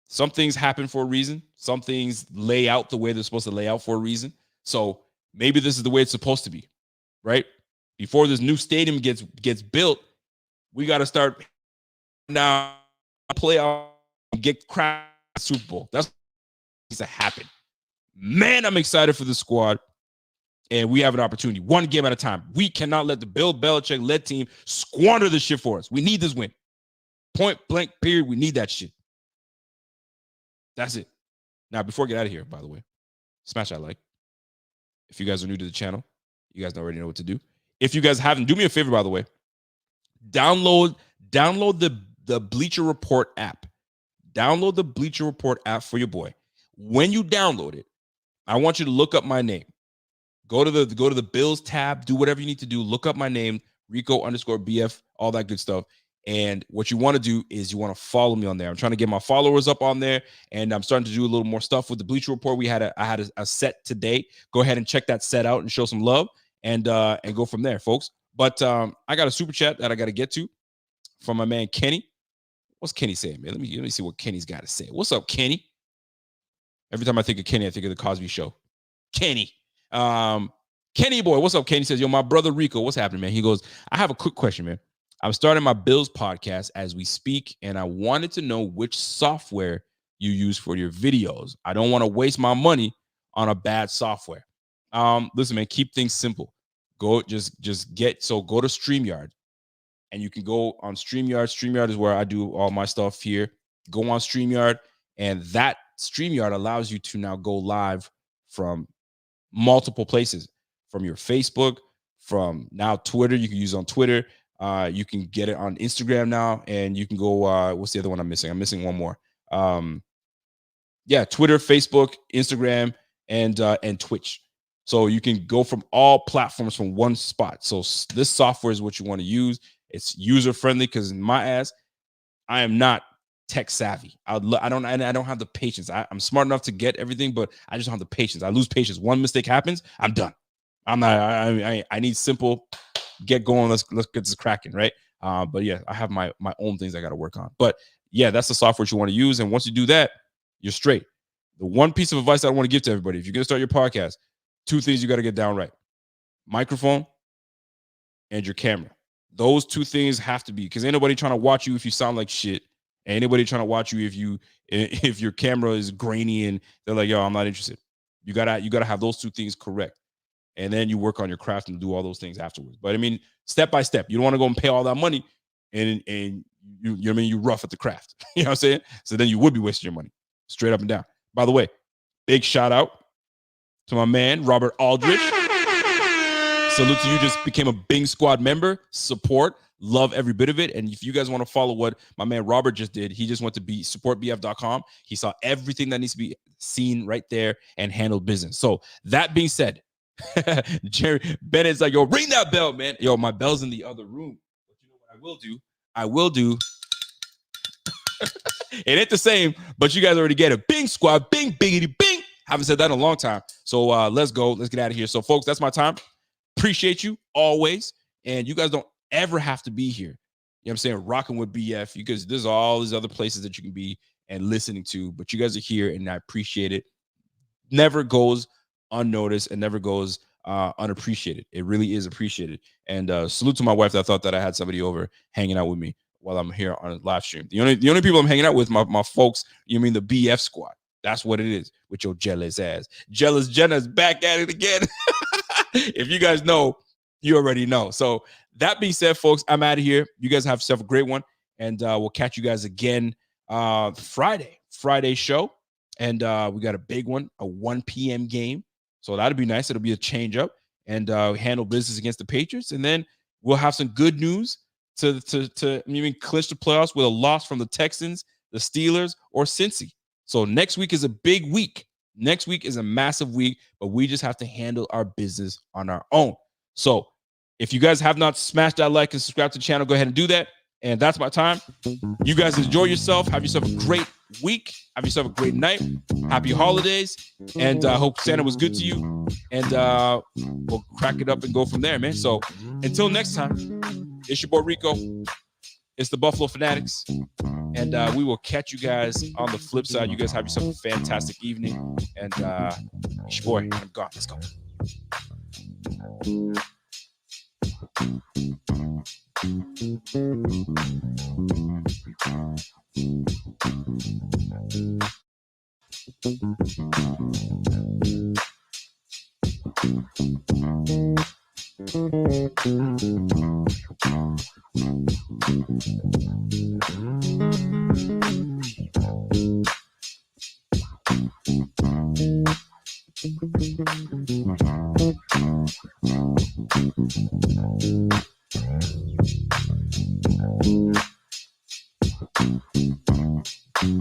some things happen for a reason. Some things lay out the way they're supposed to lay out for a reason. So maybe this is the way it's supposed to be, right? Before this new stadium gets built, we got to start now playoff and get crowd Super Bowl. That's what needs to happen. Man, I'm excited for the squad. And we have an opportunity, one game at a time. We cannot let the Bill Belichick-led team squander this shit for us. We need this win. Point blank, period. We need that shit. That's it. Now, before I get out of here, by the way, smash that like. If you guys are new to the channel, you guys already know what to do. If you guys haven't, do me a favor, by the way. Download the Bleacher Report app. Download the Bleacher Report app for your boy. When you download it, I want you to look up my name. Go to the Bills tab, do whatever you need to do. Look up my name, Rico_BF, all that good stuff. And what you want to do is you want to follow me on there. I'm trying to get my followers up on there, and I'm starting to do a little more stuff with the Bleacher Report. I had a set today. Go ahead and check that set out and show some love, and go from there, folks. But I got a super chat that I got to get to from my man Kenny. What's Kenny saying, man? Let me see what Kenny's got to say. What's up, Kenny? Every time I think of Kenny, I think of the Cosby Show. Kenny. Kenny boy, what's up? Kenny says, yo, my brother Rico, what's happening, man? He goes, I have a quick question, man. I'm starting my Bills podcast as we speak, and I wanted to know which software you use for your videos. I don't want to waste my money on a bad software. Listen, man, keep things simple. Go to StreamYard, and you can go on StreamYard. StreamYard is where I do all my stuff here. Go on StreamYard, and that StreamYard allows you to now go live from multiple places, from your Facebook, from now Twitter. You can use it on Twitter. You can get it on Instagram now, and you can go. What's the other one I'm missing? I'm missing one more. Twitter, Facebook, Instagram, and Twitch. So you can go from all platforms from one spot. So this software is what you want to use. It's user friendly because in my ass, I am not tech savvy. I don't have the patience. I'm smart enough to get everything, but I just don't have the patience. I lose patience. One mistake happens, I'm done. I'm not. I need simple. Get going. Let's get this cracking, right? But yeah, I have my own things I got to work on. But yeah, that's the software you want to use. And once you do that, you're straight. The one piece of advice that I want to give to everybody: if you're gonna start your podcast, 2 things you got to get down right: microphone and your camera. Those 2 things have to be, because ain't nobody trying to watch you if you sound like shit. Ain't anybody trying to watch you if your camera is grainy and they're like, yo, I'm not interested. You gotta have those 2 things correct. And then you work on your craft and do all those things afterwards. But I mean, step by step. You don't want to go and pay all that money and you rough at the craft. You know what I'm saying? So then you would be wasting your money. Straight up and down. By the way, big shout out to my man, Robert Aldrich. Salute to you. Just became a Bing Squad member. Support. Love every bit of it. And if you guys want to follow what my man Robert just did, he just went to supportbf.com. He saw everything that needs to be seen right there and handled business. So that being said, Jerry Bennett's like, yo, ring that bell, man. Yo, my bell's in the other room. But you know what I will do? It ain't the same, but you guys already get it. Bing Squad, bing, biggity, bing. Haven't said that in a long time. So let's go. Let's get out of here. So, folks, that's my time. Appreciate you always. And you guys don't ever have to be here. You know what I'm saying? Rocking with BF. You guys, there's all these other places that you can be and listening to, but you guys are here and I appreciate it. Never goes unnoticed and never goes unappreciated. It really is appreciated. And salute to my wife that thought that I had somebody over hanging out with me while I'm here on a live stream. The only people I'm hanging out with, my folks, you mean the BF squad. That's what it is with your jealous ass. Jealous Jenna's back at it again. If you guys know, you already know. So that being said, folks, I'm out of here. You guys have yourself a great one. And we'll catch you guys again Friday show. And we got a big one, a 1 p.m. game. So that'll be nice. It'll be a change up and handle business against the Patriots. And then we'll have some good news to even clinch the playoffs with a loss from the Texans, the Steelers, or Cincy. So next week is a big week. Next week is a massive week, but we just have to handle our business on our own. So if you guys have not smashed that like and subscribe to the channel, go ahead and do that. And that's my time. You guys enjoy yourself. Have yourself a great week. Have yourself a great night. Happy holidays. And I hope Santa was good to you. And we'll crack it up and go from there, man. So until next time, it's your boy Rico. It's the Buffalo Fanatics. And we will catch you guys on the flip side. You guys have yourself a fantastic evening. And it's your boy. I'm gone. Let's go.